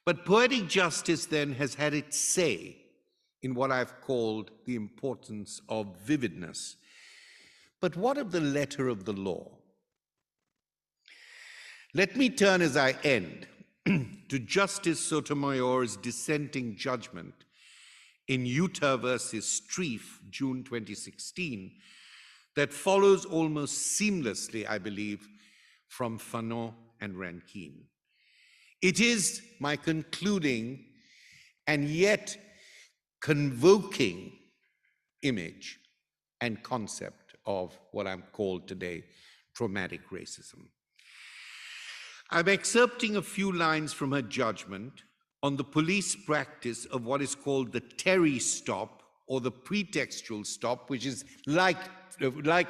S4: But poetic justice then has had its say in what I've called the importance of vividness. But what of the letter of the law? Let me turn as I end to Justice Sotomayor's dissenting judgment in Utah versus Strieff, June 2016, that follows almost seamlessly, I believe, from Fanon and Rankine. It is my concluding and yet convoking image and concept of what I'm called today traumatic racism. I'm excerpting a few lines from her judgment on the police practice of what is called the Terry stop, or the pretextual stop, which is like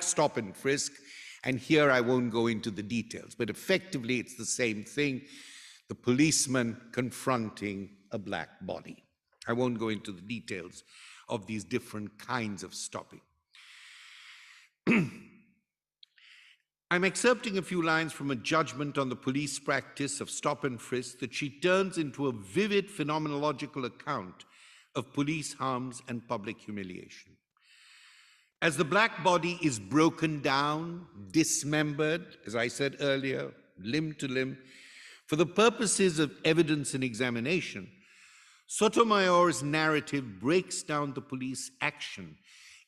S4: stop and frisk. And here I won't go into the details, but effectively it's the same thing, the policeman confronting a black body. I won't go into the details of these different kinds of stopping. I'm excerpting a few lines from a judgment on the police practice of stop and frisk that she turns into a vivid phenomenological account of police harms and public humiliation. As the black body is broken down, dismembered, as I said earlier, limb to limb, for the purposes of evidence and examination, Sotomayor's narrative breaks down the police action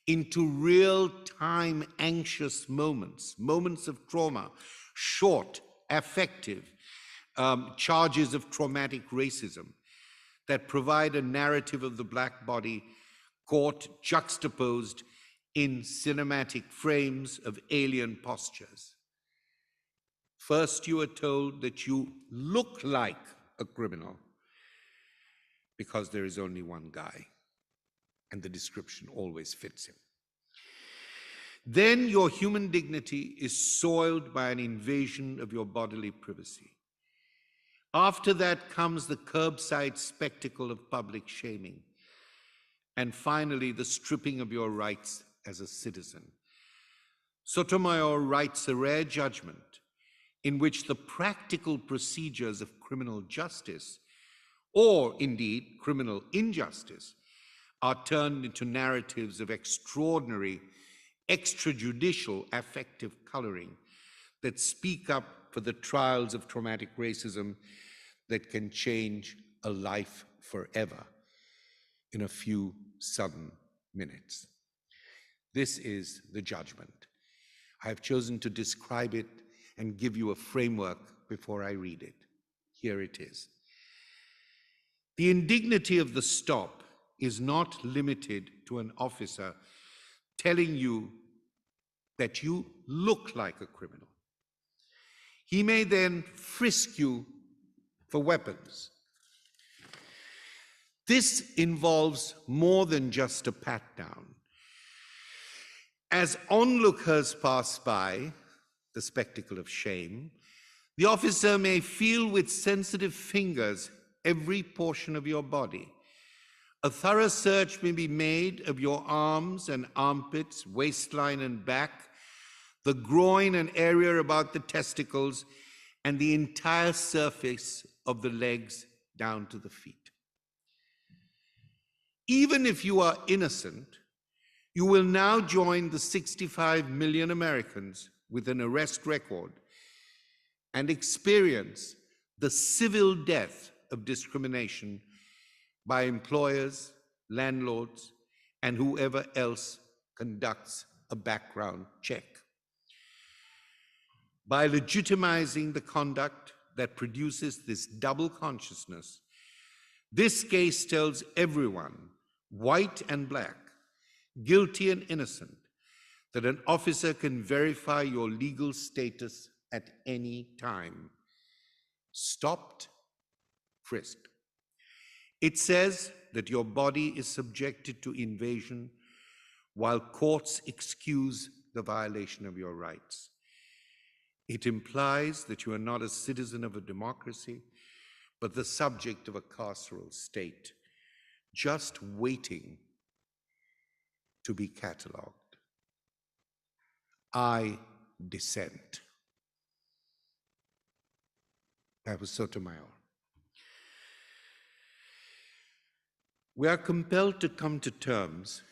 S4: into real-time anxious moments, moments of trauma, short, affective charges of traumatic racism that provide a narrative of the black body caught, juxtaposed in cinematic frames of alien postures. First, you are told that you look like a criminal because there is only one guy, and the description always fits him. Then your human dignity is soiled by an invasion of your bodily privacy. After that comes the curbside spectacle of public shaming. And finally, the stripping of your rights as a citizen. Sotomayor writes a rare judgment in which the practical procedures of criminal justice, or indeed criminal injustice, are turned into narratives of extraordinary, extrajudicial affective coloring that speak up for the trials of traumatic racism that can change a life forever in a few sudden minutes. This is the judgment. I have chosen to describe it and give you a framework before I read it. Here it is. The indignity of the stop is not limited to an officer telling you that you look like a criminal. He may then frisk you for weapons. This involves more than just a pat-down. As onlookers pass by the spectacle of shame, the officer may feel with sensitive fingers every portion of your body. A thorough search may be made of your arms and armpits, waistline and back, the groin and area about the testicles, and the entire surface of the legs down to the feet. Even if you are innocent, you will now join the 65 million Americans with an arrest record and experience the civil death of discrimination by employers, landlords, and whoever else conducts a background check. By legitimizing the conduct that produces this double consciousness, this case tells everyone, white and black, guilty and innocent, that an officer can verify your legal status at any time. Stopped, frisked. It says that your body is subjected to invasion while courts excuse the violation of your rights. It implies that you are not a citizen of a democracy, but the subject of a carceral state, just waiting to be catalogued. I dissent. That was Sotomayor. We are compelled to come to terms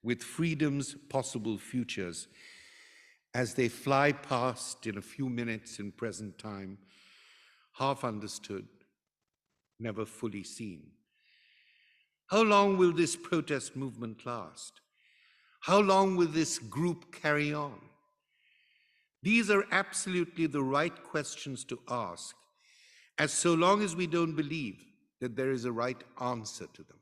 S4: with freedom's possible futures as they fly past in a few minutes in present time, half understood, never fully seen. How long will this protest movement last? How long will this group carry on? These are absolutely the right questions to ask, as so long as we don't believe that there is a right answer to them.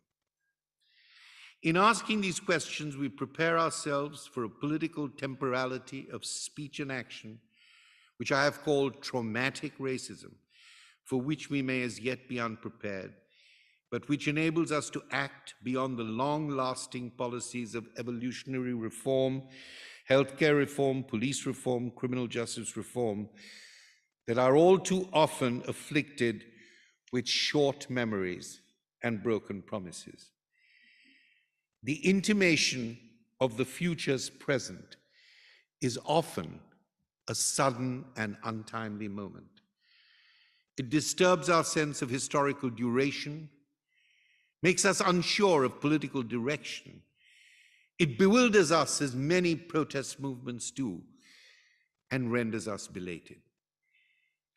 S4: In asking these questions, we prepare ourselves for a political temporality of speech and action, which I have called traumatic racism, for which we may as yet be unprepared, but which enables us to act beyond the long-lasting policies of evolutionary reform, healthcare reform, police reform, criminal justice reform, that are all too often afflicted with short memories and broken promises. The intimation of the future's present is often a sudden and untimely moment. It disturbs our sense of historical duration, makes us unsure of political direction. It bewilders us, as many protest movements do, and renders us belated.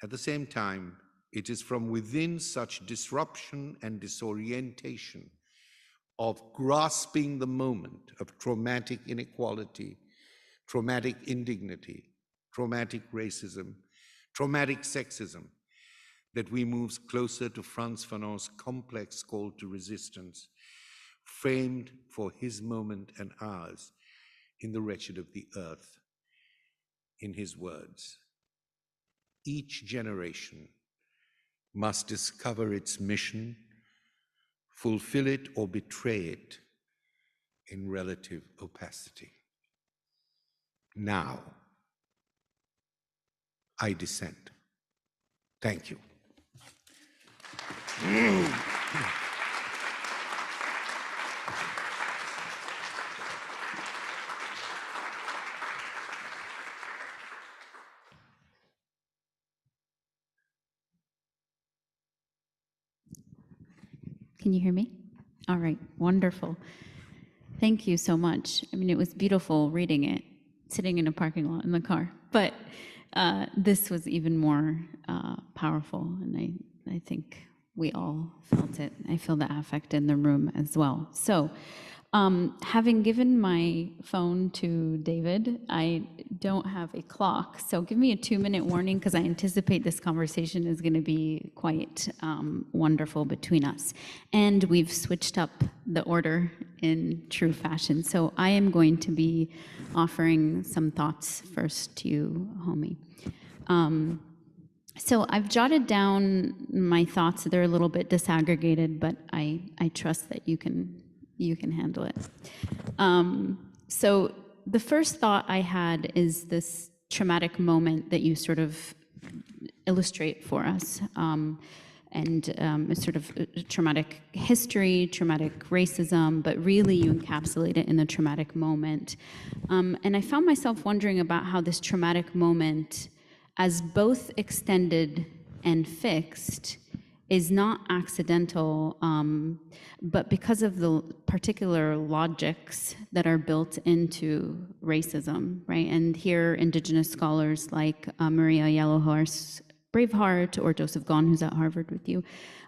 S4: At the same time, it is from within such disruption and disorientation of grasping the moment of traumatic inequality, traumatic indignity, traumatic racism, traumatic sexism, that we move closer to Frantz Fanon's complex call to resistance, framed for his moment and ours in The Wretched of the Earth. In his words, each generation must discover its mission, fulfill it or betray it in relative opacity. Now, I dissent. Thank you.
S3: Can you hear me? All right, wonderful. Thank you so much. I mean, it was beautiful reading it, sitting in a parking lot in the car, but this was even more powerful, and I think we all felt it. I feel the affect in the room as well. So, having given my phone to David, I don't have a clock, so give me a 2-minute warning, because I anticipate this conversation is going to be quite wonderful between us. And we've switched up the order in true fashion. So I am going to be offering some thoughts first to you, Homi. So I've jotted down my thoughts. They're a little bit disaggregated, but I trust that you can handle it. So the first thought I had is this traumatic moment that you sort of illustrate for us, and sort of traumatic history, traumatic racism, but really you encapsulate it in the traumatic moment. And I found myself wondering about how this traumatic moment, as both extended and fixed, is not accidental, but because of the particular logics that are built into racism, right? And here, Indigenous scholars like Maria Yellowhorse Braveheart or Joseph Gahn, who's at Harvard with you,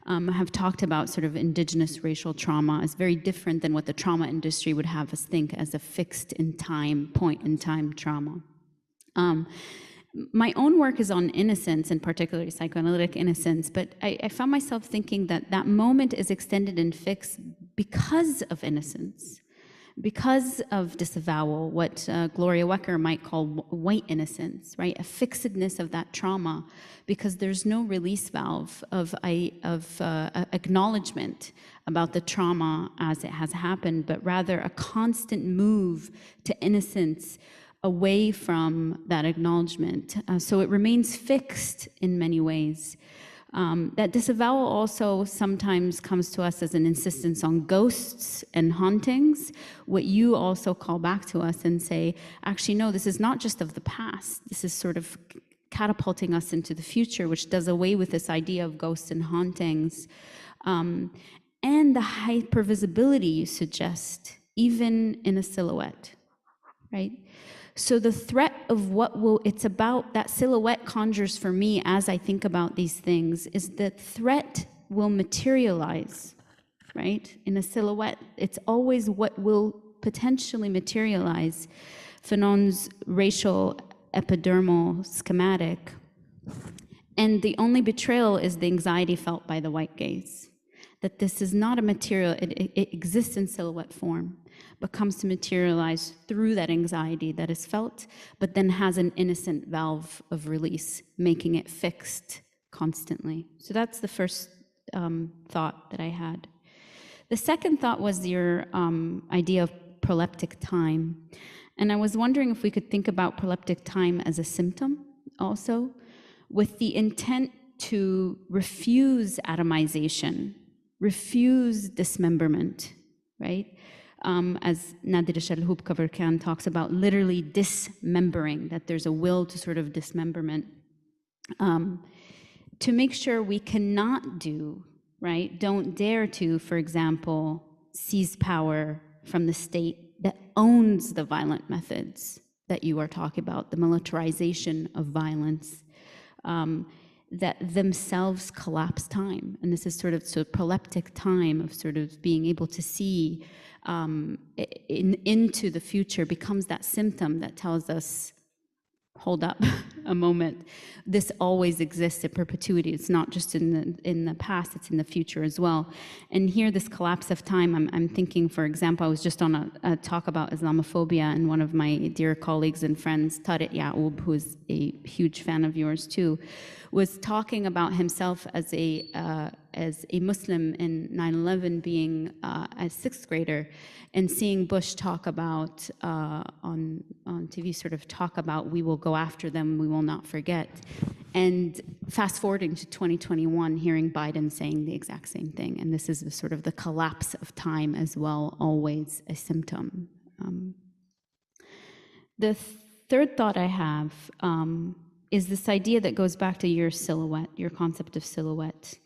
S3: have talked about sort of Indigenous racial trauma as very different than what the trauma industry would have us think as a fixed in time, point in time trauma. My own work is on innocence, and particularly psychoanalytic innocence, but I found myself thinking that that moment is extended and fixed because of innocence, because of disavowal, what Gloria Wecker might call white innocence, right? A fixedness of that trauma, because there's no release valve of acknowledgement about the trauma as it has happened, but rather a constant move to innocence away from that acknowledgement. So it remains fixed in many ways. That disavowal also sometimes comes to us as an insistence on ghosts and hauntings, what you also call back to us and say, actually, no, this is not just of the past. This is sort of catapulting us into the future, which does away with this idea of ghosts and hauntings. And the hypervisibility you suggest, even in a silhouette, right? So the threat of what it's about, that silhouette conjures for me as I think about these things, is that threat will materialize, right? In a silhouette, it's always what will potentially materialize. Fanon's racial epidermal schematic. And the only betrayal is the anxiety felt by the white gaze. that this is not a material, it exists in silhouette form, but comes to materialize through that anxiety that is felt, but then has an innocent valve of release, making it fixed constantly. So that's the first thought that I had. The second thought was your idea of proleptic time. And I was wondering if we could think about proleptic time as a symptom also, with the intent to refuse atomization, refuse dismemberment, right? As Nadir Shalhoub Kavarkan talks about, literally dismembering, that there's a will to sort of dismemberment, to make sure we cannot do, right? Don't dare to, for example, seize power from the state that owns the violent methods that you are talking about, the militarization of violence, that themselves collapse time. And this is sort of proleptic time of sort of being able to see into the future becomes that symptom that tells us, hold up a moment, this always exists in perpetuity. It's not just in the past, it's in the future as well. And here, this collapse of time, I'm thinking, for example, I was just on a talk about Islamophobia, and one of my dear colleagues and friends, Tariq Yaoub, who is a huge fan of yours too, was talking about himself as a Muslim in 9/11, being a sixth grader, and seeing Bush talk about on TV, sort of talk about, we will go after them, we will not forget. And fast forwarding to 2021, hearing Biden saying the exact same thing. And this is the sort of the collapse of time as well, always a symptom. The third thought I have is this idea that goes back to your silhouette, your concept of silhouette,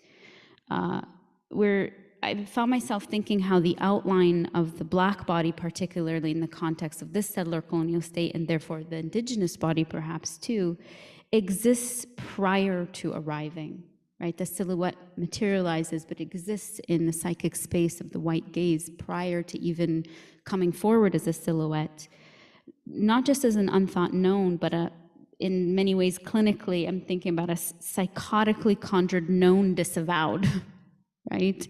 S3: where I found myself thinking how the outline of the Black body, particularly in the context of this settler colonial state, and therefore the indigenous body perhaps too, exists prior to arriving, right? The silhouette materializes, but exists in the psychic space of the white gaze prior to even coming forward as a silhouette, not just as an unthought known, but in many ways clinically, I'm thinking about a psychotically conjured known disavowed, right?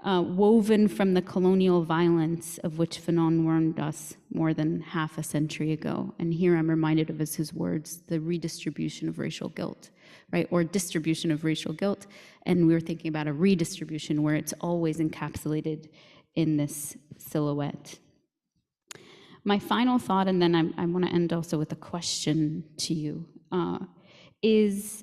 S3: Woven from the colonial violence of which Fanon warned us more than half a century ago. And here I'm reminded of his words, the redistribution of racial guilt, right? Or distribution of racial guilt. And we were thinking about a redistribution where it's always encapsulated in this silhouette. My final thought, and then I want to end also with a question to you, is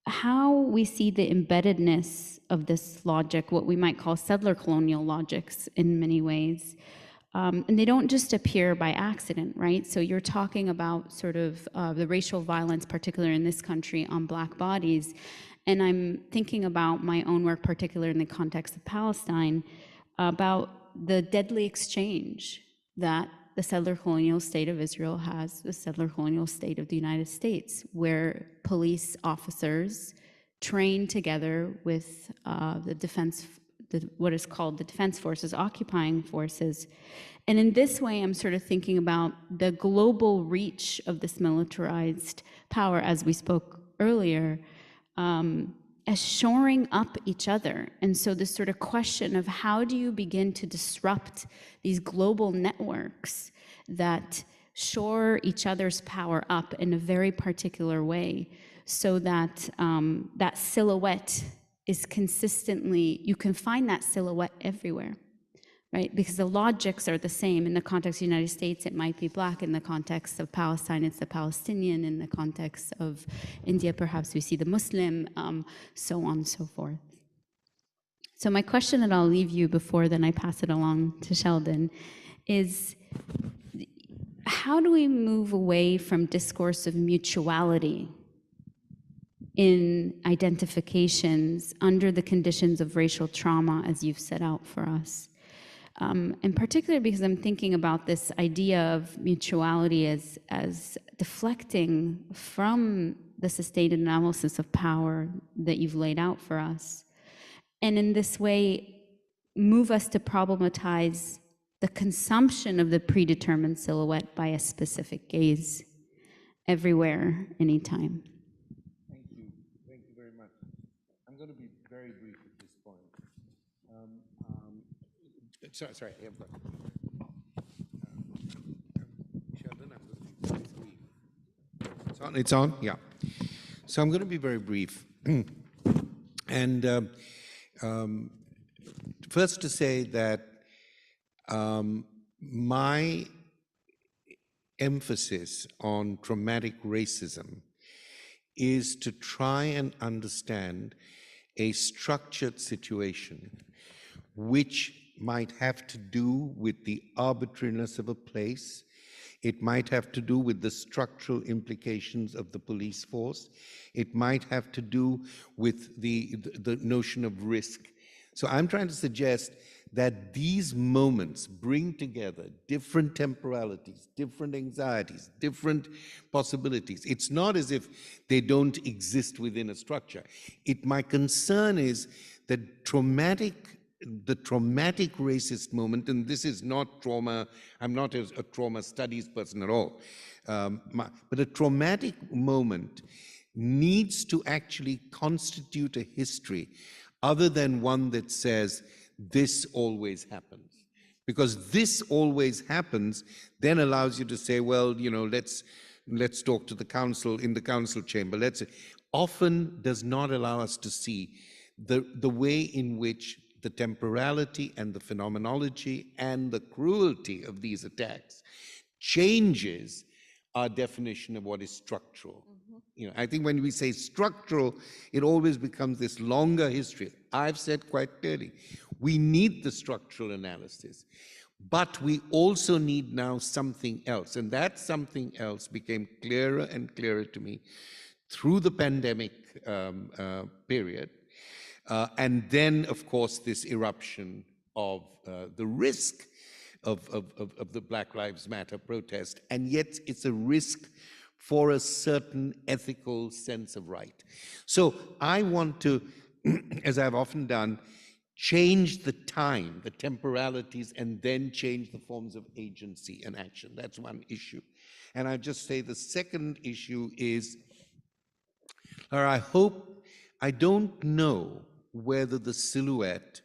S3: how we see the embeddedness of this logic, what we might call settler colonial logics in many ways. And they don't just appear by accident, right? So you're talking about sort of the racial violence, particularly in this country, on Black bodies. And I'm thinking about my own work, particularly in the context of Palestine, about the deadly exchange that the settler colonial state of Israel has, the settler colonial state of the United States, where police officers train together with what is called the defense forces, occupying forces. And in this way, I'm sort of thinking about the global reach of this militarized power, as we spoke earlier, as shoring up each other. And so this sort of question of how do you begin to disrupt these global networks that shore each other's power up in a very particular way, so that that silhouette is consistently, you can find that silhouette everywhere, right? Because the logics are the same. In the context of the United States, it might be Black. In the context of Palestine, it's the Palestinian. In the context of India, perhaps we see the Muslim, so on and so forth. So my question that I'll leave you before then I pass it along to Sheldon is, how do we move away from discourse of mutuality in identifications under the conditions of racial trauma as you've set out for us? And particularly because I'm thinking about this idea of mutuality as deflecting from the sustained analysis of power that you've laid out for us. And in this way, move us to problematize the consumption of the predetermined silhouette by a specific gaze, everywhere, anytime.
S4: Thank you. Thank you very much. I'm going to be very brief at this point. sorry. Sheldon, I'm going to be very brief. It's on? It's on? Yeah. So I'm going to be very brief. And first to say that my emphasis on traumatic racism is to try and understand a structured situation which might have to do with the arbitrariness of a place. It might have to do with the structural implications of the police force. It might have to do with the notion of risk. So I'm trying to suggest that these moments bring together different temporalities, different anxieties, different possibilities. It's not as if they don't exist within a structure. My concern is that the traumatic racist moment, and this is not trauma, I'm not a trauma studies person at all, but a traumatic moment needs to actually constitute a history other than one that says, this always happens. Because this always happens then allows you to say, well, you know, let's talk to the council in the council chamber. Often does not allow us to see the way in which the temporality and the phenomenology and the cruelty of these attacks changes our definition of what is structural. You know, I think when we say structural, it always becomes this longer history. I've said quite clearly, we need the structural analysis, but we also need now something else. And that something else became clearer and clearer to me through the pandemic period. And then, of course, this eruption of the risk of the Black Lives Matter protest. And yet it's a risk for a certain ethical sense of right. So I want to, as I've often done, change the time, the temporalities, and then change the forms of agency and action. That's one issue. And I just say the second issue is, or I don't know whether the silhouette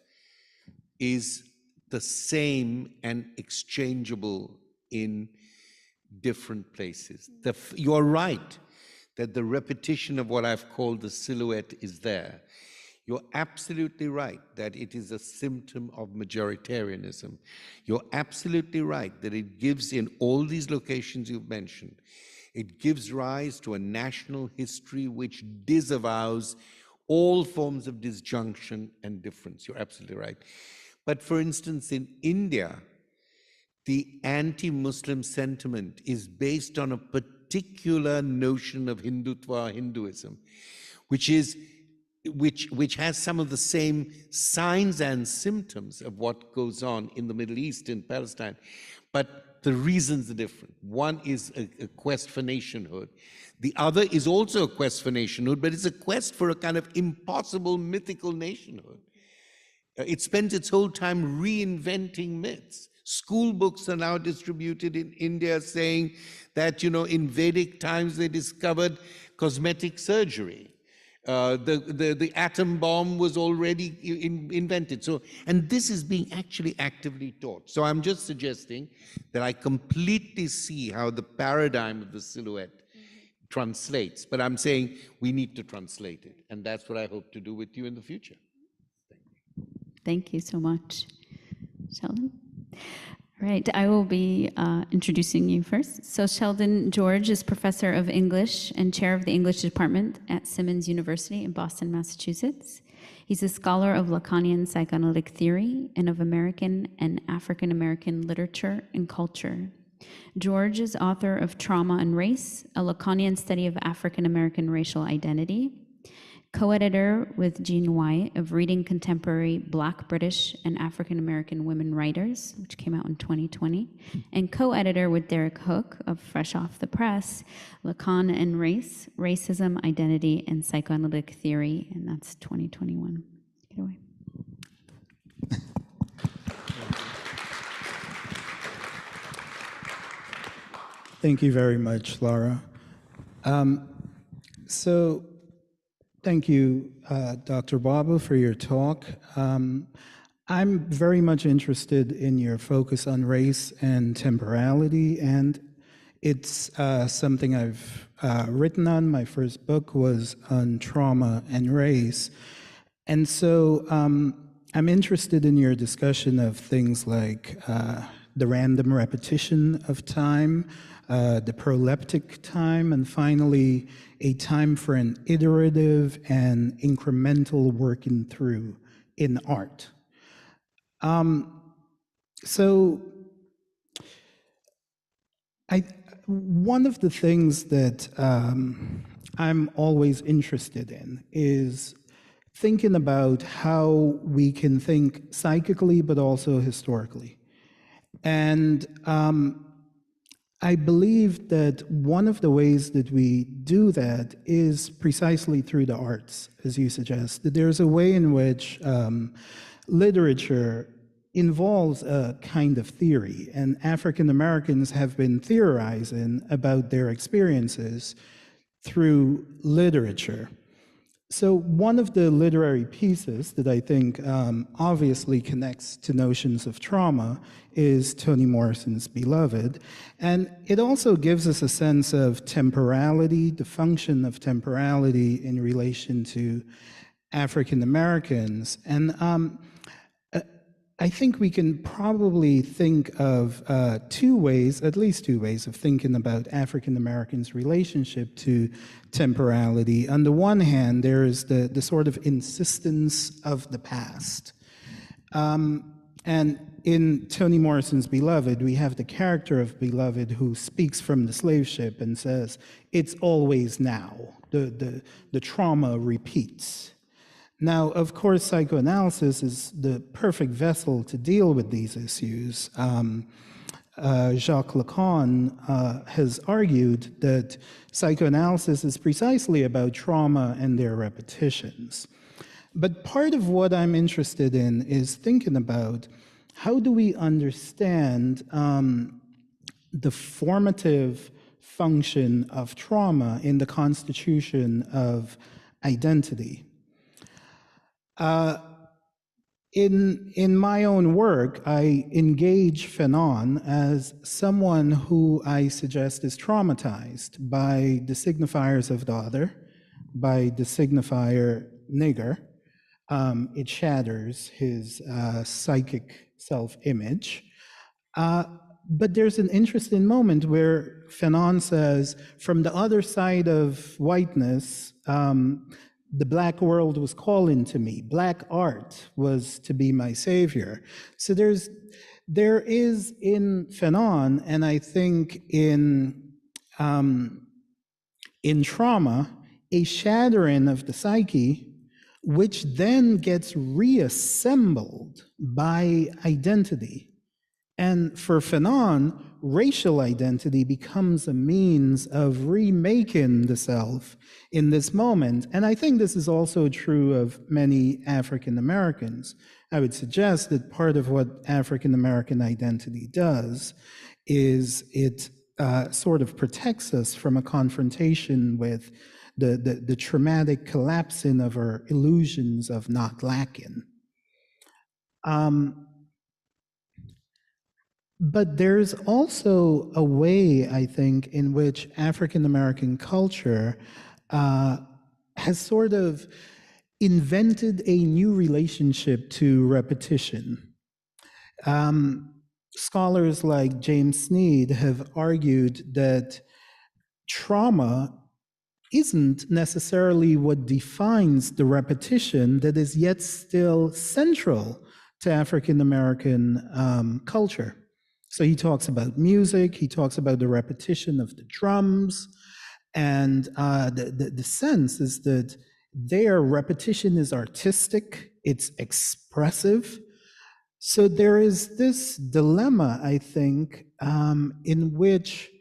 S4: is the same and exchangeable in different places. You're right that the repetition of what I've called the silhouette is there. You're absolutely right that it is a symptom of majoritarianism. You're absolutely right that it gives, in all these locations you've mentioned, it gives rise to a national history which disavows all forms of disjunction and difference. You're absolutely right. But for instance, in India, the anti-Muslim sentiment is based on a particular notion of Hindutva, Hinduism, which has some of the same signs and symptoms of what goes on in the Middle East, in Palestine, but the reasons are different. One is a quest for nationhood. The other is also a quest for nationhood, but it's a quest for a kind of impossible mythical nationhood. It spends its whole time reinventing myths. School books are now distributed in India saying that, you know, in Vedic times they discovered cosmetic surgery. The atom bomb was already invented. So, and this is being actually actively taught. So I'm just suggesting that I completely see how the paradigm of the silhouette translates, but I'm saying we need to translate it. And that's what I hope to do with you in the future.
S3: Thank you so much. Sheldon? All right, I will be introducing you first. So Sheldon George is professor of English and chair of the English department at Simmons University in Boston, Massachusetts. He's a scholar of Lacanian psychoanalytic theory and of American and African American literature and culture. George is author of Trauma and Race, a Lacanian study of African American racial identity, co-editor with Jean White of Reading Contemporary Black, British, and African American Women Writers, which came out in 2020, and co-editor with Derek Hook of Fresh Off the Press, Lacan and Race, Racism, Identity, and Psychoanalytic Theory, and that's 2021. Take it away.
S5: Thank you very much, Laura. Thank you, Dr. Bhabha, for your talk. I'm very much interested in your focus on race and temporality, and it's something I've written on. My first book was on trauma and race. And so I'm interested in your discussion of things like the random repetition of time, the proleptic time, and finally, a time for an iterative and incremental working through in art. So one of the things that I'm always interested in is thinking about how we can think psychically, but also historically. And I believe that one of the ways that we do that is precisely through the arts, as you suggest. That there's a way in which literature involves a kind of theory, and African Americans have been theorizing about their experiences through literature. So one of the literary pieces that I think obviously connects to notions of trauma is Toni Morrison's Beloved. And it also gives us a sense of temporality, the function of temporality in relation to African Americans. And I think we can probably think of two ways, at least two ways, of thinking about African Americans' relationship to temporality. On the one hand, there is the sort of insistence of the past. And in Toni Morrison's Beloved, we have the character of Beloved who speaks from the slave ship and says, "It's always now." The trauma repeats. Now, of course, psychoanalysis is the perfect vessel to deal with these issues. Jacques Lacan has argued that psychoanalysis is precisely about trauma and their repetitions. But part of what I'm interested in is thinking about how do we understand the formative function of trauma in the constitution of identity. In my own work, I engage Fanon as someone who I suggest is traumatized by the signifiers of the other, by the signifier nigger. It shatters his psychic self-image. But there's an interesting moment where Fanon says, from the other side of whiteness, the Black world was calling to me. Black art was to be my savior. So there is in Fanon, and I think in trauma, a shattering of the psyche, which then gets reassembled by identity. And for Fanon, racial identity becomes a means of remaking the self in this moment. And I think this is also true of many African Americans. I would suggest that part of what African American identity does is it sort of protects us from a confrontation with the traumatic collapsing of our illusions of not lacking. But there's also a way, I think, in which African American culture has sort of invented a new relationship to repetition. Scholars like James Sneed have argued that trauma isn't necessarily what defines the repetition that is yet still central to African American culture. So he talks about music, he talks about the repetition of the drums, and the sense is that their repetition is artistic, it's expressive. So there is this dilemma, I think, in which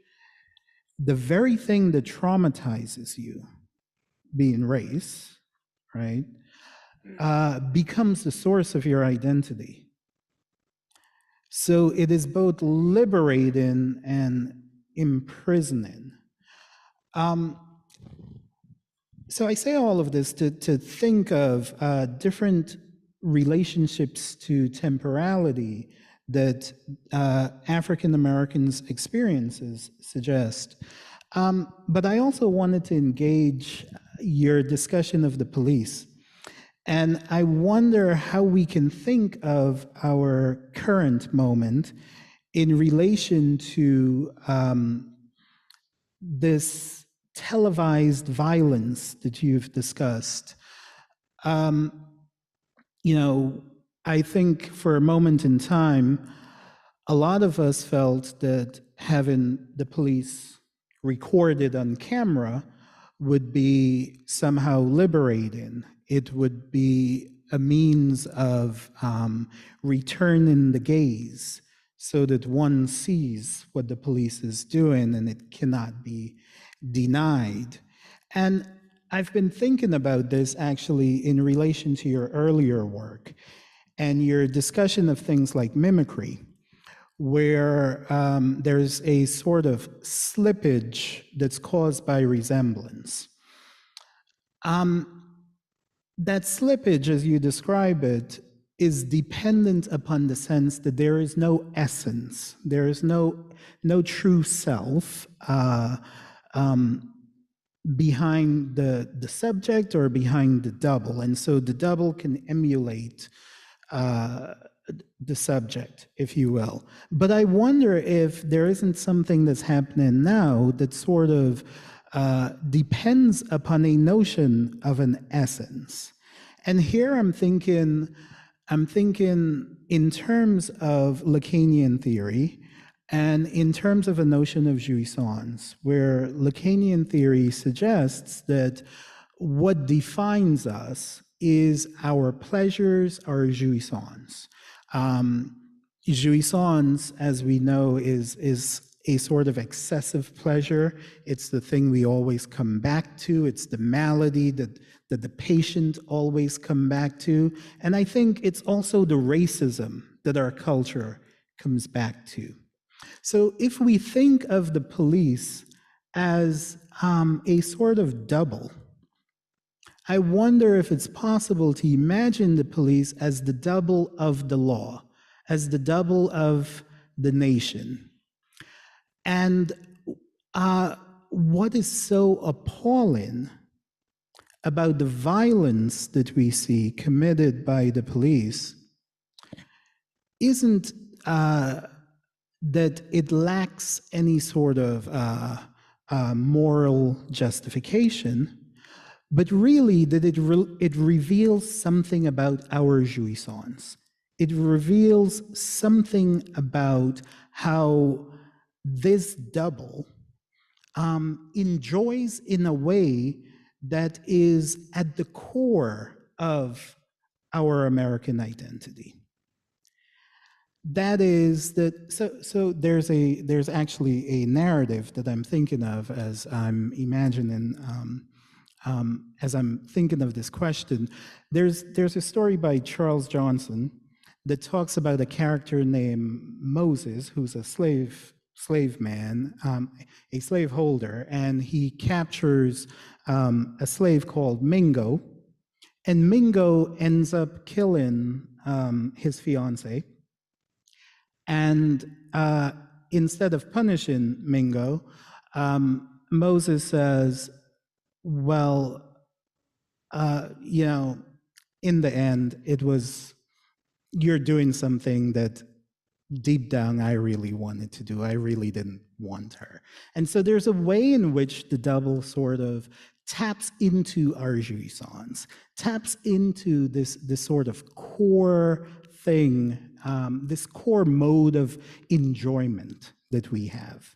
S5: the very thing that traumatizes you, being race, right, becomes the source of your identity. So it is both liberating and imprisoning. So I say all of this to think of different relationships to temporality that African Americans' experiences suggest. But I also wanted to engage your discussion of the police. And I wonder how we can think of our current moment in relation to this televised violence that you've discussed. You know, I think for a moment in time, a lot of us felt that having the police recorded on camera would be somehow liberating. It would be a means of returning the gaze so that one sees what the police is doing and it cannot be denied. And I've been thinking about this actually in relation to your earlier work and your discussion of things like mimicry, where there's a sort of slippage that's caused by resemblance. That slippage, as you describe it, is dependent upon the sense that there is no essence, there is no true self behind the subject or behind the double. And so the double can emulate the subject, if you will. But I wonder if there isn't something that's happening now that sort of depends upon a notion of an essence. And here I'm thinking in terms of Lacanian theory and in terms of a notion of jouissance, where Lacanian theory suggests that what defines us is our pleasures, our jouissance. Jouissance, as we know, is a sort of excessive pleasure. It's the thing we always come back to. It's the malady that the patient always come back to. And I think it's also the racism that our culture comes back to. So if we think of the police as a sort of double, I wonder if it's possible to imagine the police as the double of the law, as the double of the nation. And what is so appalling about the violence that we see committed by the police isn't that it lacks any sort of moral justification, but really that it reveals something about our jouissance. It reveals something about how this double enjoys in a way that is at the core of our American identity. That is that. So there's actually a narrative that I'm thinking of as I'm imagining, as I'm thinking of this question. There's a story by Charles Johnson that talks about a character named Moses, who's a slave man, a slaveholder, and he captures a slave called Mingo, and Mingo ends up killing his fiancée. And instead of punishing Mingo, Moses says, well, you know, in the end, you're doing something that deep down I really wanted to do. I really didn't want her. And so there's a way in which the double sort of taps into our jouissance, taps into this sort of core thing, this core mode of enjoyment that we have.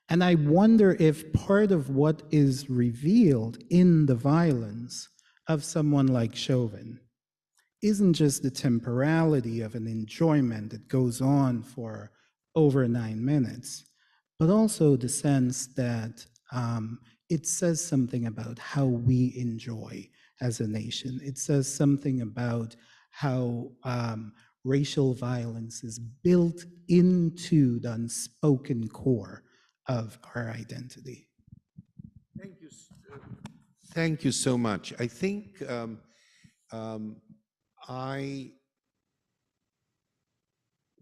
S5: And I wonder if part of what is revealed in the violence of someone like Chauvin isn't just the temporality of an enjoyment that goes on for over 9 minutes, but also the sense that it says something about how we enjoy as a nation. It says something about how racial violence is built into the unspoken core of our identity.
S4: Thank you so much. I think I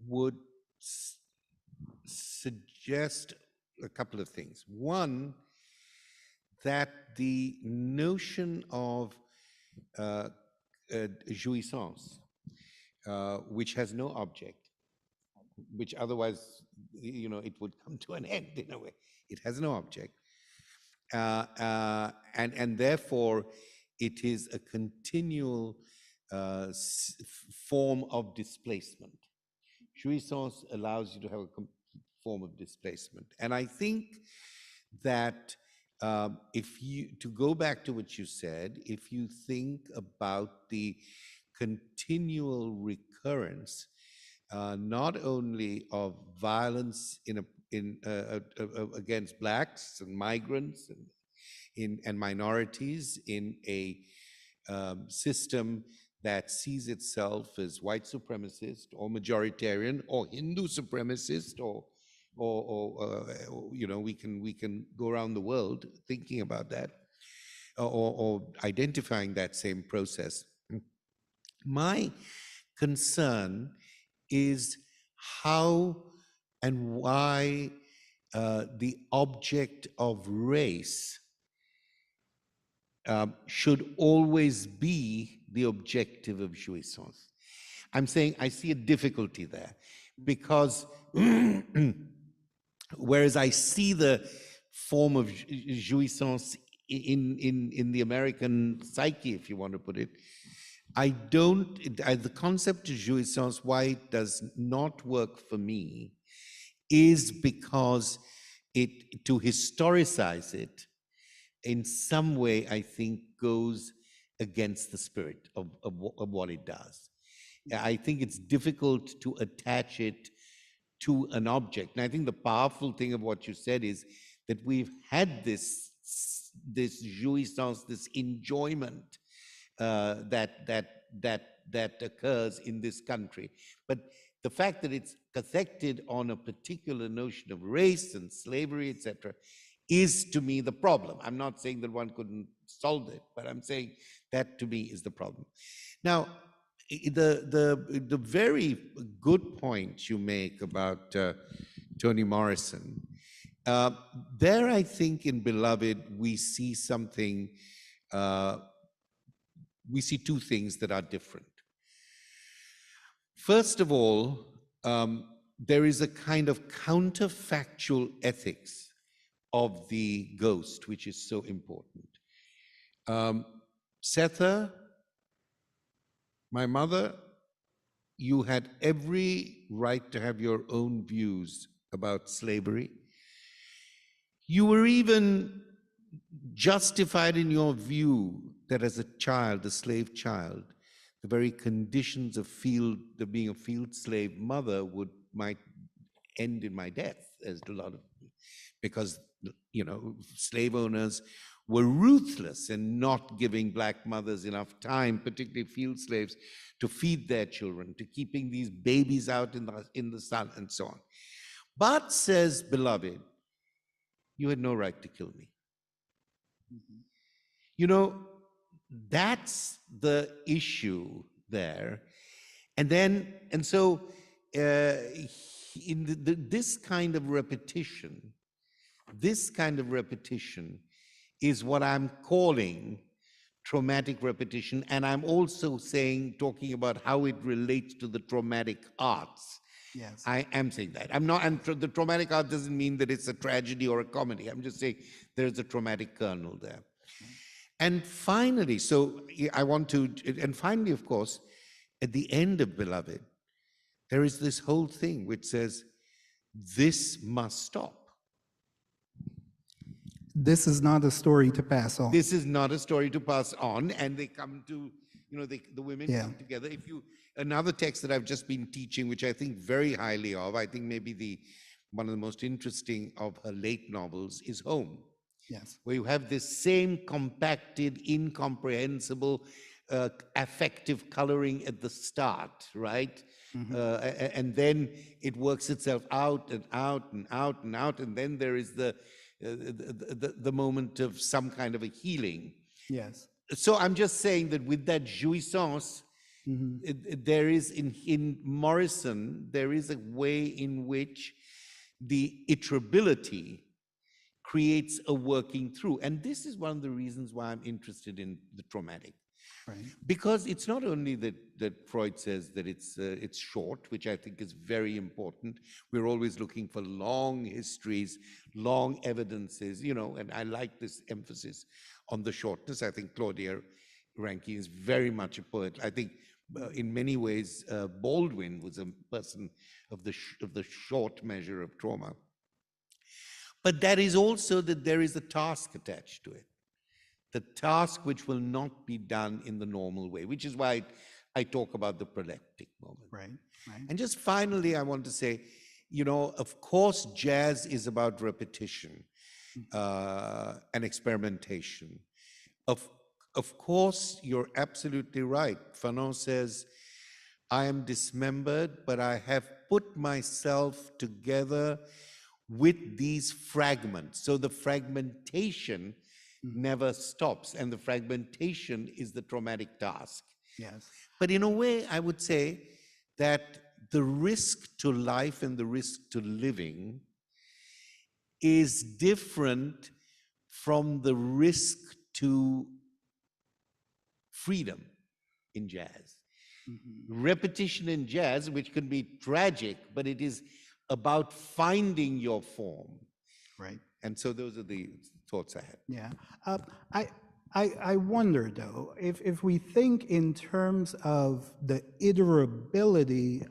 S4: would suggest a couple of things. One, that the notion of jouissance, which has no object, which otherwise, it would come to an end in a way. It has no object. And therefore, it is a continual form of displacement. Jouissance allows you to have a form of displacement. And I think that to go back to what you said, if you think about the continual recurrence, not only of violence against blacks and migrants and minorities in a system that sees itself as white supremacist or majoritarian or Hindu supremacist or we can go around the world thinking about that or identifying that same process. My concern is how and why the object of race should always be the objective of jouissance. I'm saying I see a difficulty there because whereas I see the form of jouissance in the American psyche, if you want to put it, the concept of jouissance, why it does not work for me, is because to historicize it, in some way, I think, goes against the spirit of what it does. I think it's difficult to attach it to an object. And I think the powerful thing of what you said is that we've had this jouissance, this enjoyment that occurs in this country. But the fact that it's cathected on a particular notion of race and slavery, etc., is to me the problem. I'm not saying that one couldn't solve it, but I'm saying that to me is the problem. Now, the very good point you make about Toni Morrison, there I think in Beloved we see something, we see two things that are different. First of all, there is a kind of counterfactual ethics of the ghost, which is so important. Setha, my mother, you had every right to have your own views about slavery. You were even justified in your view that as a child, a slave child, the very conditions of being a field slave mother might end in my death, as a lot of, because slave owners were ruthless in not giving black mothers enough time, particularly field slaves, to feed their children, to keeping these babies out in the sun, and so on. But, says Beloved, you had no right to kill me. Mm-hmm. That's the issue there. And so in this kind of repetition is what I'm calling traumatic repetition. And I'm also talking about how it relates to the traumatic arts. Yes. I am saying that. I'm not, and the traumatic art doesn't mean that it's a tragedy or a comedy. I'm just saying there's a traumatic kernel there. And finally, finally, of course, at the end of Beloved, there is this whole thing which says, this must stop.
S5: This is not a story to pass on.
S4: This is not a story to pass on. And they come to, the women come together. Another text that I've just been teaching, which I think very highly of, I think maybe one of the most interesting of her late novels is Home. Yes. Where you have this same compacted, incomprehensible, affective coloring at the start, right? Mm-hmm. And then it works itself out and out and out and out, and then there is the moment of some kind of a healing. Yes. So I'm just saying that with that jouissance, There is, in Morrison, there is a way in which the iterability creates a working through. And this is one of the reasons why I'm interested in the traumatic.
S5: Right.
S4: Because it's not only that Freud says that it's short, which I think is very important. We're always looking for long histories, long evidences, you know, and I like this emphasis on the shortness. I think Claudia Rankine is very much a poet. I think in many ways, Baldwin was a person of the short measure of trauma. But that is also that there is a task attached to it. The task which will not be done in the normal way, which is why I talk about the proleptic moment.
S5: Right.
S4: And just finally, I want to say, you know, of course, jazz is about repetition and experimentation. Of course, you're absolutely right. Fanon says, I am dismembered, but I have put myself together with these fragments. So the fragmentation never stops, and the fragmentation is the traumatic task.
S5: Yes.
S4: But in a way, I would say that the risk to life and the risk to living is different from the risk to freedom in jazz. Repetition in jazz, which can be tragic, but it is about finding your form.
S5: Right.
S4: And so those are the thoughts I had.
S5: Yeah. I wonder, though, if we think in terms of the iterability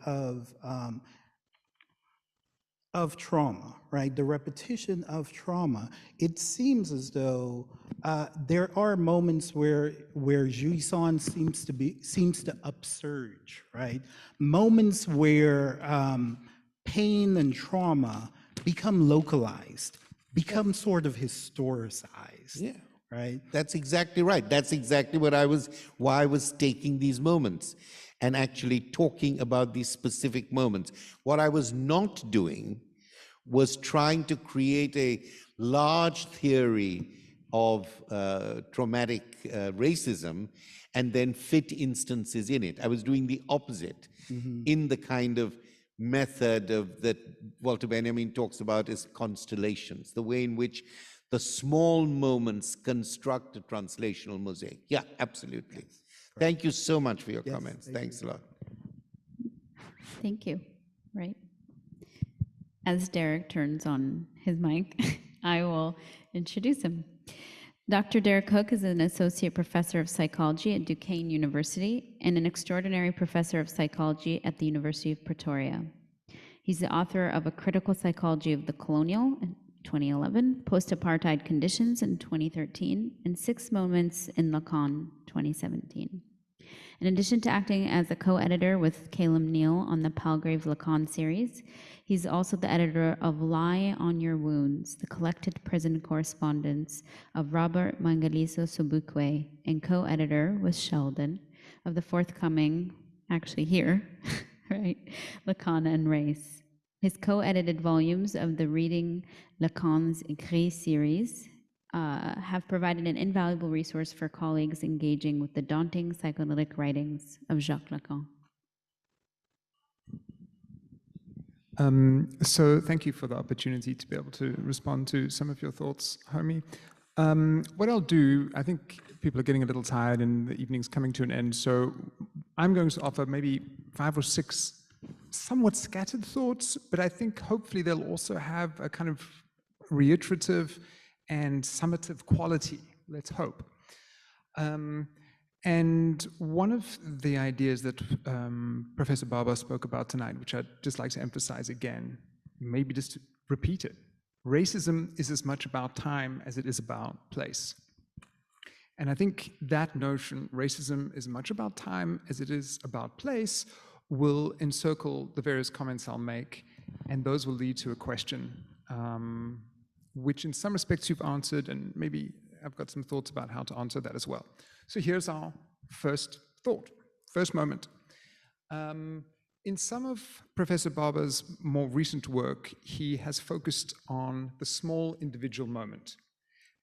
S5: of trauma, right? The repetition of trauma, it seems as though there are moments where jouissance seems to upsurge, right? Moments where pain and trauma become localized, become sort of historicized.
S4: Yeah.
S5: Right.
S4: That's exactly right. That's exactly why I was taking these moments and actually talking about these specific moments. What I was not doing was trying to create a large theory of traumatic racism and then fit instances in it. I was doing the opposite in the kind of method of that Walter Benjamin talks about as constellations, the way in which the small moments construct a translational mosaic. Yeah, absolutely. Yes. Thank you so much for your comments. Thanks a lot.
S3: Thank you. Right. As Derek turns on his mic, I will introduce him. Dr. Derek Hook is an associate professor of psychology at Duquesne University and an extraordinary professor of psychology at the University of Pretoria. He's the author of A Critical Psychology of the Colonial in 2011, Post-Apartheid Conditions in 2013, and 6 Moments in Lacan 2017. In addition to acting as a co-editor with Caleb Neal on the Palgrave Lacan series, he's also the editor of Lie on Your Wounds, the collected prison correspondence of Robert Mangaliso Sobukwe, and co-editor with Sheldon of the forthcoming, actually here, right, Lacan and Race. His co-edited volumes of the Reading Lacan's Écrits series have provided an invaluable resource for colleagues engaging with the daunting psychoanalytic writings of Jacques Lacan.
S6: So thank you for the opportunity to be able to respond to some of your thoughts, Homi. What I'll do, I think people are getting a little tired and the evening's coming to an end, so I'm going to offer maybe 5 or 6 somewhat scattered thoughts, but I think hopefully they'll also have a kind of reiterative and summative quality, let's hope. And one of the ideas that Professor Bhabha spoke about tonight, which I'd just like to emphasize again, maybe just to repeat it, racism is as much about time as it is about place. And I think that notion, racism is much about time as it is about place, will encircle the various comments I'll make, and those will lead to a question, which in some respects you've answered, and maybe I've got some thoughts about how to answer that as well. So here's our first thought, first moment. In some of Professor Bhabha's more recent work, he has focused on the small individual moment.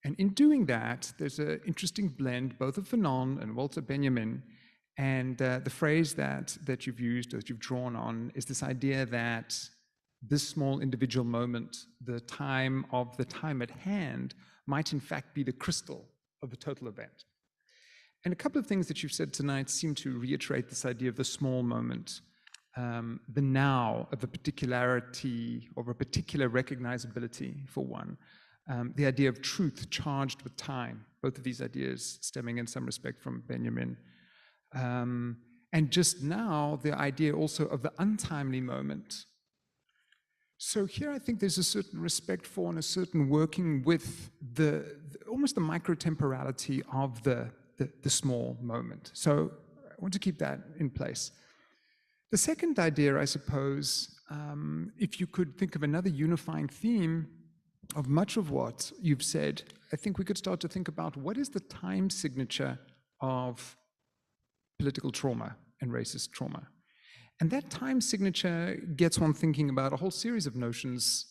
S6: And in doing that, there's an interesting blend, both of Fanon and Walter Benjamin, And the phrase that you've used, that you've drawn on, is this idea that this small individual moment, the time at hand, might in fact be the crystal of the total event. And a couple of things that you've said tonight seem to reiterate this idea of the small moment, the now of a particularity or a particular recognizability for one, the idea of truth charged with time, both of these ideas stemming in some respect from Benjamin. And just now, the idea also of the untimely moment. So here I think there's a certain respect for and a certain working with almost the microtemporality of the small moment. So I want to keep that in place. The second idea, I suppose, if you could think of another unifying theme of much of what you've said, I think we could start to think about what is the time signature of political trauma and racist trauma. And that time signature gets one thinking about a whole series of notions,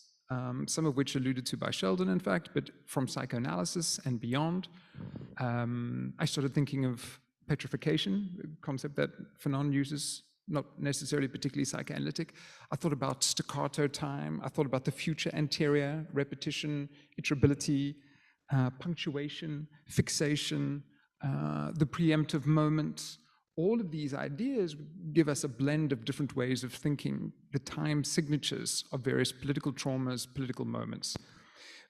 S6: some of which alluded to by Sheldon, in fact, but from psychoanalysis and beyond. I started thinking of petrification, a concept that Fanon uses, not necessarily particularly psychoanalytic. I thought about staccato time. I thought about the future anterior, repetition, iterability, punctuation, fixation, the preemptive moment. All of these ideas give us a blend of different ways of thinking, the time signatures of various political traumas, political moments.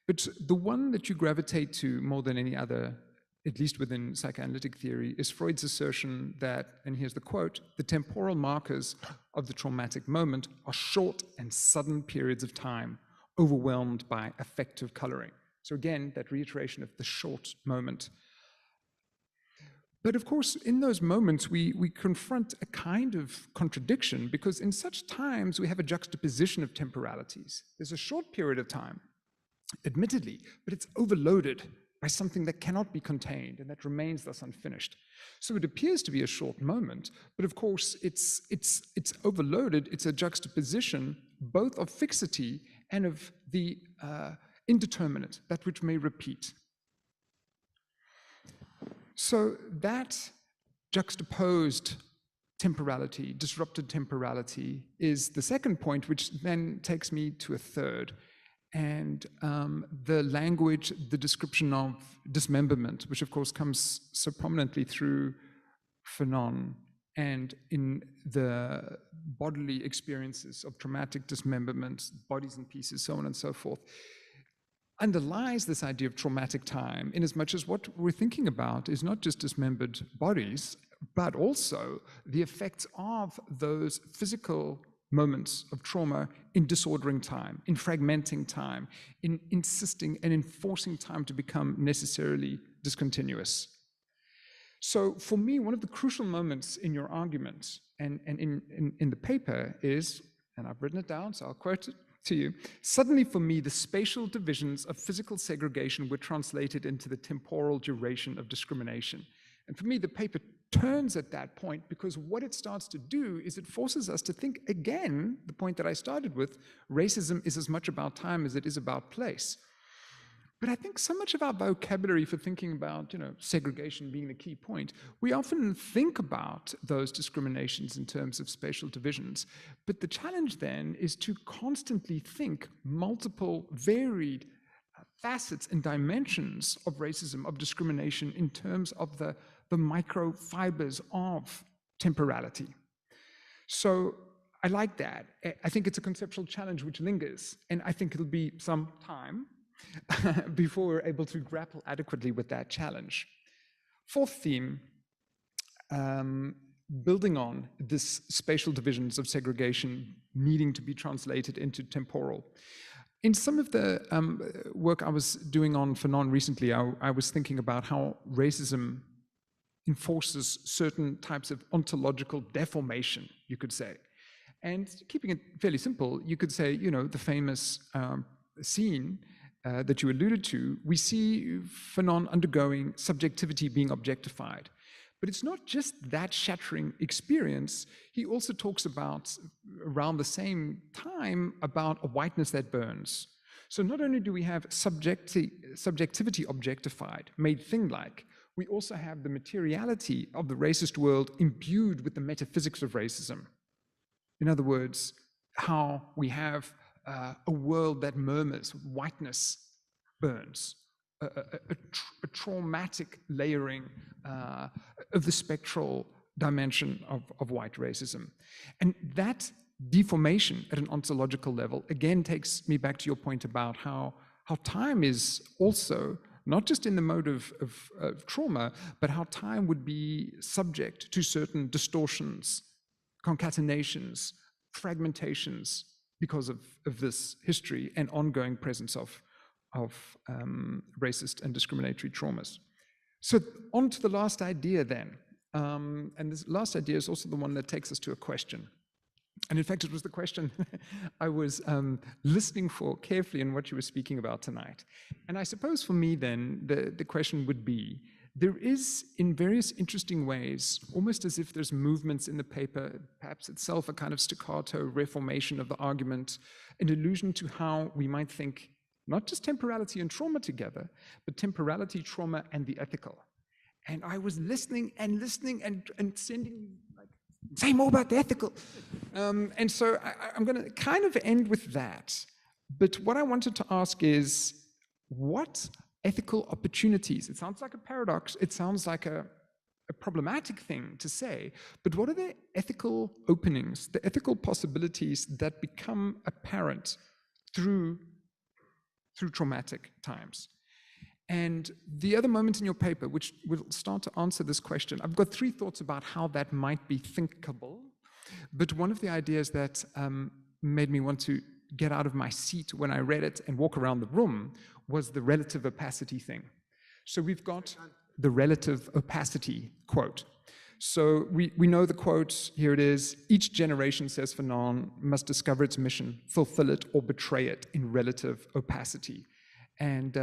S6: But the one that you gravitate to more than any other, at least within psychoanalytic theory, is Freud's assertion that, and here's the quote, the temporal markers of the traumatic moment are short and sudden periods of time, overwhelmed by affective coloring. So again, that reiteration of the short moment. But of course, in those moments, we confront a kind of contradiction, because in such times, we have a juxtaposition of temporalities. There's a short period of time, admittedly, but it's overloaded by something that cannot be contained and that remains thus unfinished. So it appears to be a short moment, but of course, it's overloaded. It's a juxtaposition both of fixity and of the indeterminate, that which may repeat. So that juxtaposed temporality, disrupted temporality, is the second point, which then takes me to a third. And the language, the description of dismemberment, which of course comes so prominently through Fanon and in the bodily experiences of traumatic dismemberment, bodies in pieces, so on and so forth, underlies this idea of traumatic time, in as much as what we're thinking about is not just dismembered bodies, but also the effects of those physical moments of trauma in disordering time, in fragmenting time, in insisting and enforcing time to become necessarily discontinuous. So for me, one of the crucial moments in your argument and in the paper is, and I've written it down, so I'll quote it to you, suddenly for me, the spatial divisions of physical segregation were translated into the temporal duration of discrimination. And for me, the paper turns at that point, because what it starts to do is it forces us to think again, the point that I started with, racism is as much about time as it is about place. But I think so much of our vocabulary for thinking about, segregation being the key point, we often think about those discriminations in terms of spatial divisions. But the challenge then is to constantly think multiple, varied facets and dimensions of racism, of discrimination, in terms of the microfibers of temporality. So I like that. I think it's a conceptual challenge which lingers, and I think it'll be some time before we're able to grapple adequately with that challenge. Fourth theme, building on this spatial divisions of segregation needing to be translated into temporal. In some of the work I was doing on Fanon recently, I was thinking about how racism enforces certain types of ontological deformation, you could say. And keeping it fairly simple, you could say, the famous scene that you alluded to, we see Fanon undergoing subjectivity being objectified. But it's not just that shattering experience. He also talks about, around the same time, about a whiteness that burns. So not only do we have subjectivity objectified, made thing-like, we also have the materiality of the racist world imbued with the metaphysics of racism. In other words, how we have a world that murmurs, whiteness burns, a traumatic layering of the spectral dimension of white racism. And that deformation at an ontological level, again, takes me back to your point about how time is also, not just in the mode of trauma, but how time would be subject to certain distortions, concatenations, fragmentations because of this history and ongoing presence of racist and discriminatory traumas. So on to the last idea then. And this last idea is also the one that takes us to a question. And in fact, it was the question I was listening for carefully in what you were speaking about tonight. And I suppose for me then, the question would be, there is in various interesting ways, almost as if there's movements in the paper, perhaps itself a kind of staccato reformation of the argument, an allusion to how we might think not just temporality and trauma together, but temporality, trauma, and the ethical. And I was listening and sending, like, say more about the ethical. And so I'm going to kind of end with that. But what I wanted to ask is, what ethical opportunities? It sounds like a paradox. It sounds like a problematic thing to say. But what are the ethical openings, the ethical possibilities that become apparent through traumatic times? And the other moment in your paper, which will start to answer this question, I've got 3 thoughts about how that might be thinkable. But one of the ideas that made me want to get out of my seat when I read it and walk around the room was the relative opacity thing. So we've got the relative opacity quote. So we know the quote, here it is: each generation, says Fanon, must discover its mission, fulfill it, or betray it in relative opacity. And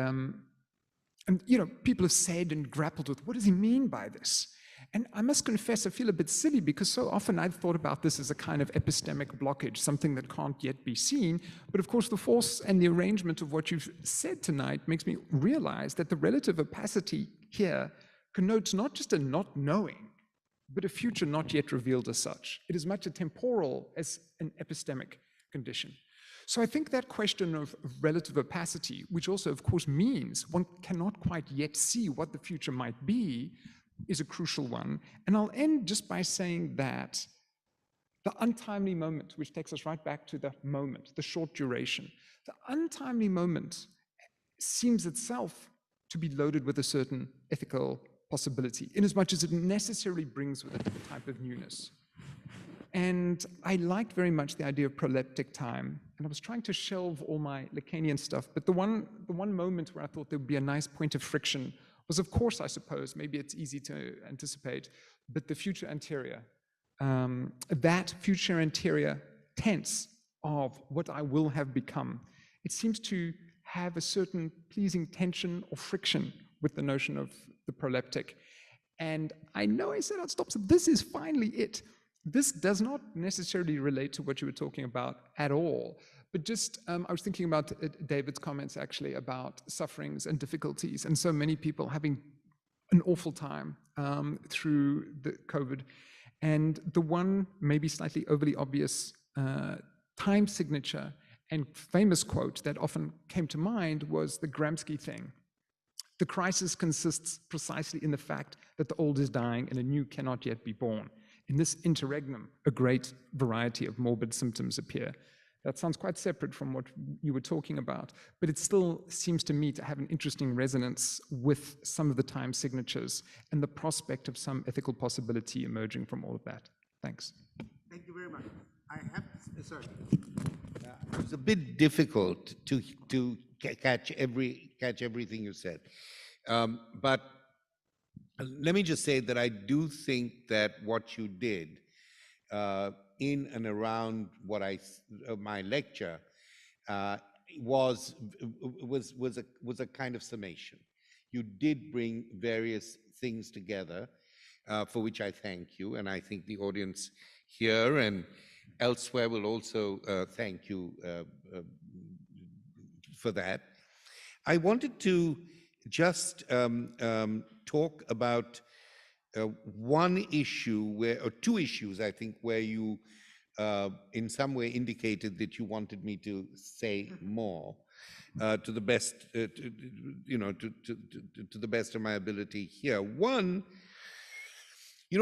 S6: you know, people have said and grappled with, what does he mean by this? And I must confess, I feel a bit silly because so often I've thought about this as a kind of epistemic blockage, something that can't yet be seen. But of course, the force and the arrangement of what you've said tonight makes me realize that the relative opacity here connotes not just a not knowing, but a future not yet revealed as such. It is much a temporal as an epistemic condition. So I think that question of relative opacity, which also, of course, means one cannot quite yet see what the future might be, is a crucial one. And I'll end just by saying that the untimely moment, which takes us right back to the moment, the short duration, the untimely moment seems itself to be loaded with a certain ethical possibility, inasmuch as it necessarily brings with it a type of newness. And I liked very much the idea of proleptic time. And I was trying to shelve all my Lacanian stuff, but the one moment where I thought there would be a nice point of friction was, of course, I suppose, maybe it's easy to anticipate, but the future anterior. That future anterior tense of what I will have become, it seems to have a certain pleasing tension or friction with the notion of the proleptic. And I know I said I'd stop, so this is finally it. This does not necessarily relate to what you were talking about at all, but just I was thinking about David's comments actually about sufferings and difficulties, and so many people having an awful time through the COVID. And the one maybe slightly overly obvious time signature and famous quote that often came to mind was the Gramsci thing. The crisis consists precisely in the fact that the old is dying and a new cannot yet be born. In this interregnum, a great variety of morbid symptoms appear. That sounds quite separate from what you were talking about, but it still seems to me to have an interesting resonance with some of the time signatures and the prospect of some ethical possibility emerging from all of that. Thanks.
S4: Thank you very much. I have, sorry. It was a bit difficult to catch everything you said, but let me just say that I do think that what you did in and around what my lecture was a kind of summation. You did bring various things together, for which I thank you, and I think the audience here and elsewhere will also thank you for that. I wanted to just talk about one issue where, or two issues, I think, where you in some way indicated that you wanted me to say more to the best, to the best of my ability here. One,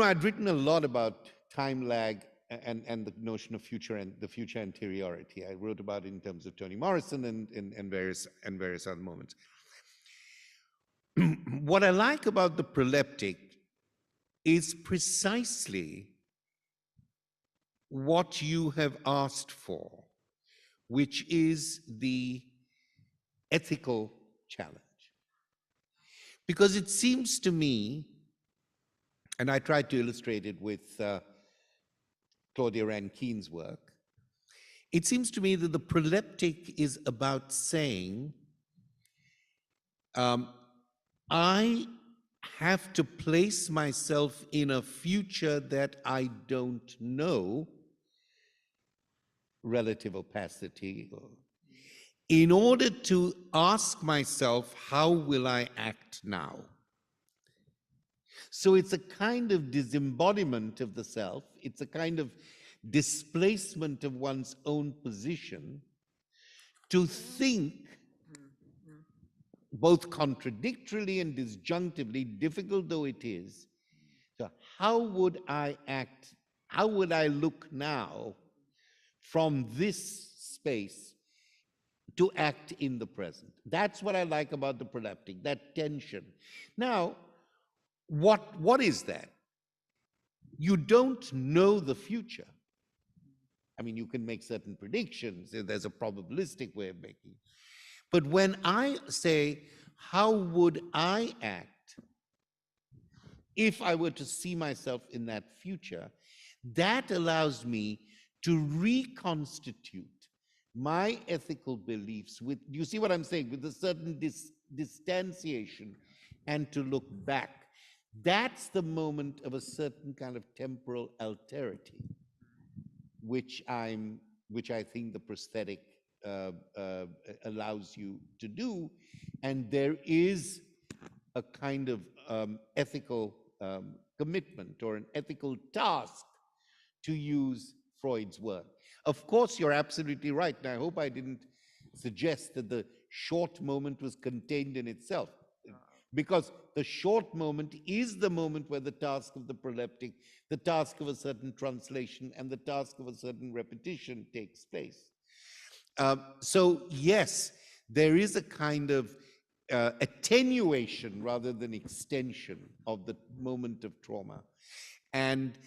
S4: I'd written a lot about time lag and the notion of future and the future anteriority. I wrote about it in terms of Toni Morrison and various other moments. What I like about the proleptic is precisely what you have asked for, which is the ethical challenge. Because it seems to me, and I tried to illustrate it with Claudia Rankine's work, it seems to me that the proleptic is about saying, I have to place myself in a future that I don't know, relative opacity, in order to ask myself, how will I act now? So it's a kind of disembodiment of the self. It's a kind of displacement of one's own position to think, both contradictorily and disjunctively, difficult though it is, so how would I act? How would I look now from this space to act in the present? That's what I like about the proleptic, that tension. Now, what is that? You don't know the future. I mean, you can make certain predictions. There's a probabilistic way of making it. But when I say, how would I act if I were to see myself in that future, that allows me to reconstitute my ethical beliefs with, you see what I'm saying, with a certain distanciation, and to look back. That's the moment of a certain kind of temporal alterity, which I think the prosthetic allows you to do. And there is a kind of ethical commitment or an ethical task, to use Freud's work. Of course, you're absolutely right. And I hope I didn't suggest that the short moment was contained in itself, because the short moment is the moment where the task of the proleptic, the task of a certain translation, and the task of a certain repetition takes place. So yes, there is a kind of attenuation rather than extension of the moment of trauma. And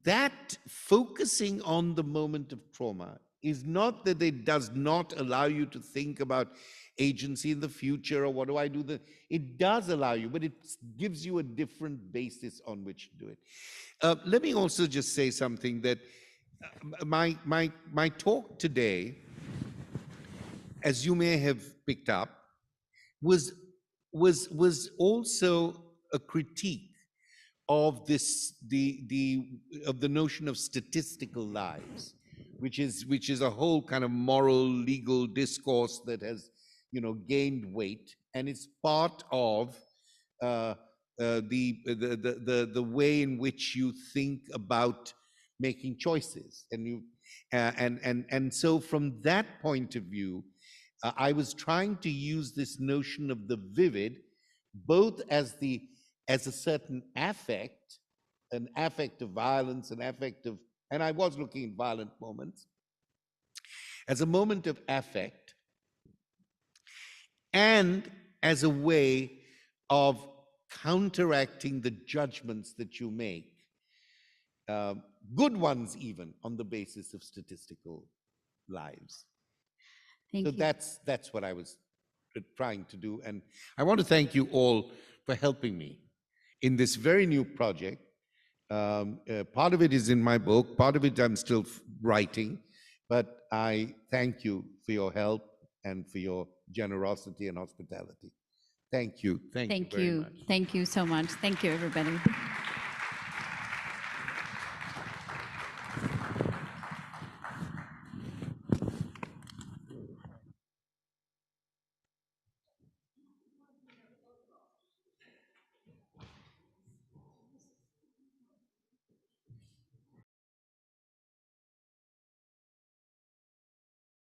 S4: that focusing on the moment of trauma is not that it does not allow you to think about agency in the future or what do I do. It does allow you, but it gives you a different basis on which to do it. Let me also just say something that my talk today, as you may have picked up, was also a critique of the notion of statistical lives, which is a whole kind of moral legal discourse that has gained weight, and it's part of the way in which you think about making choices, and so from that point of view, I was trying to use this notion of the vivid, both as a certain affect, an affect of violence, an affect of, and I was looking at violent moments, as a moment of affect, and as a way of counteracting the judgments that you make, good ones even, on the basis of statistical lives.
S3: Thank
S4: So
S3: you.
S4: that's what I was trying to do. And I want to thank you all for helping me in this very new project. Part of it is in my book, part of it I'm still writing, but I thank you for your help and for your generosity and hospitality. Thank you. Thank you very much.
S3: Thank you so much. Thank you, everybody.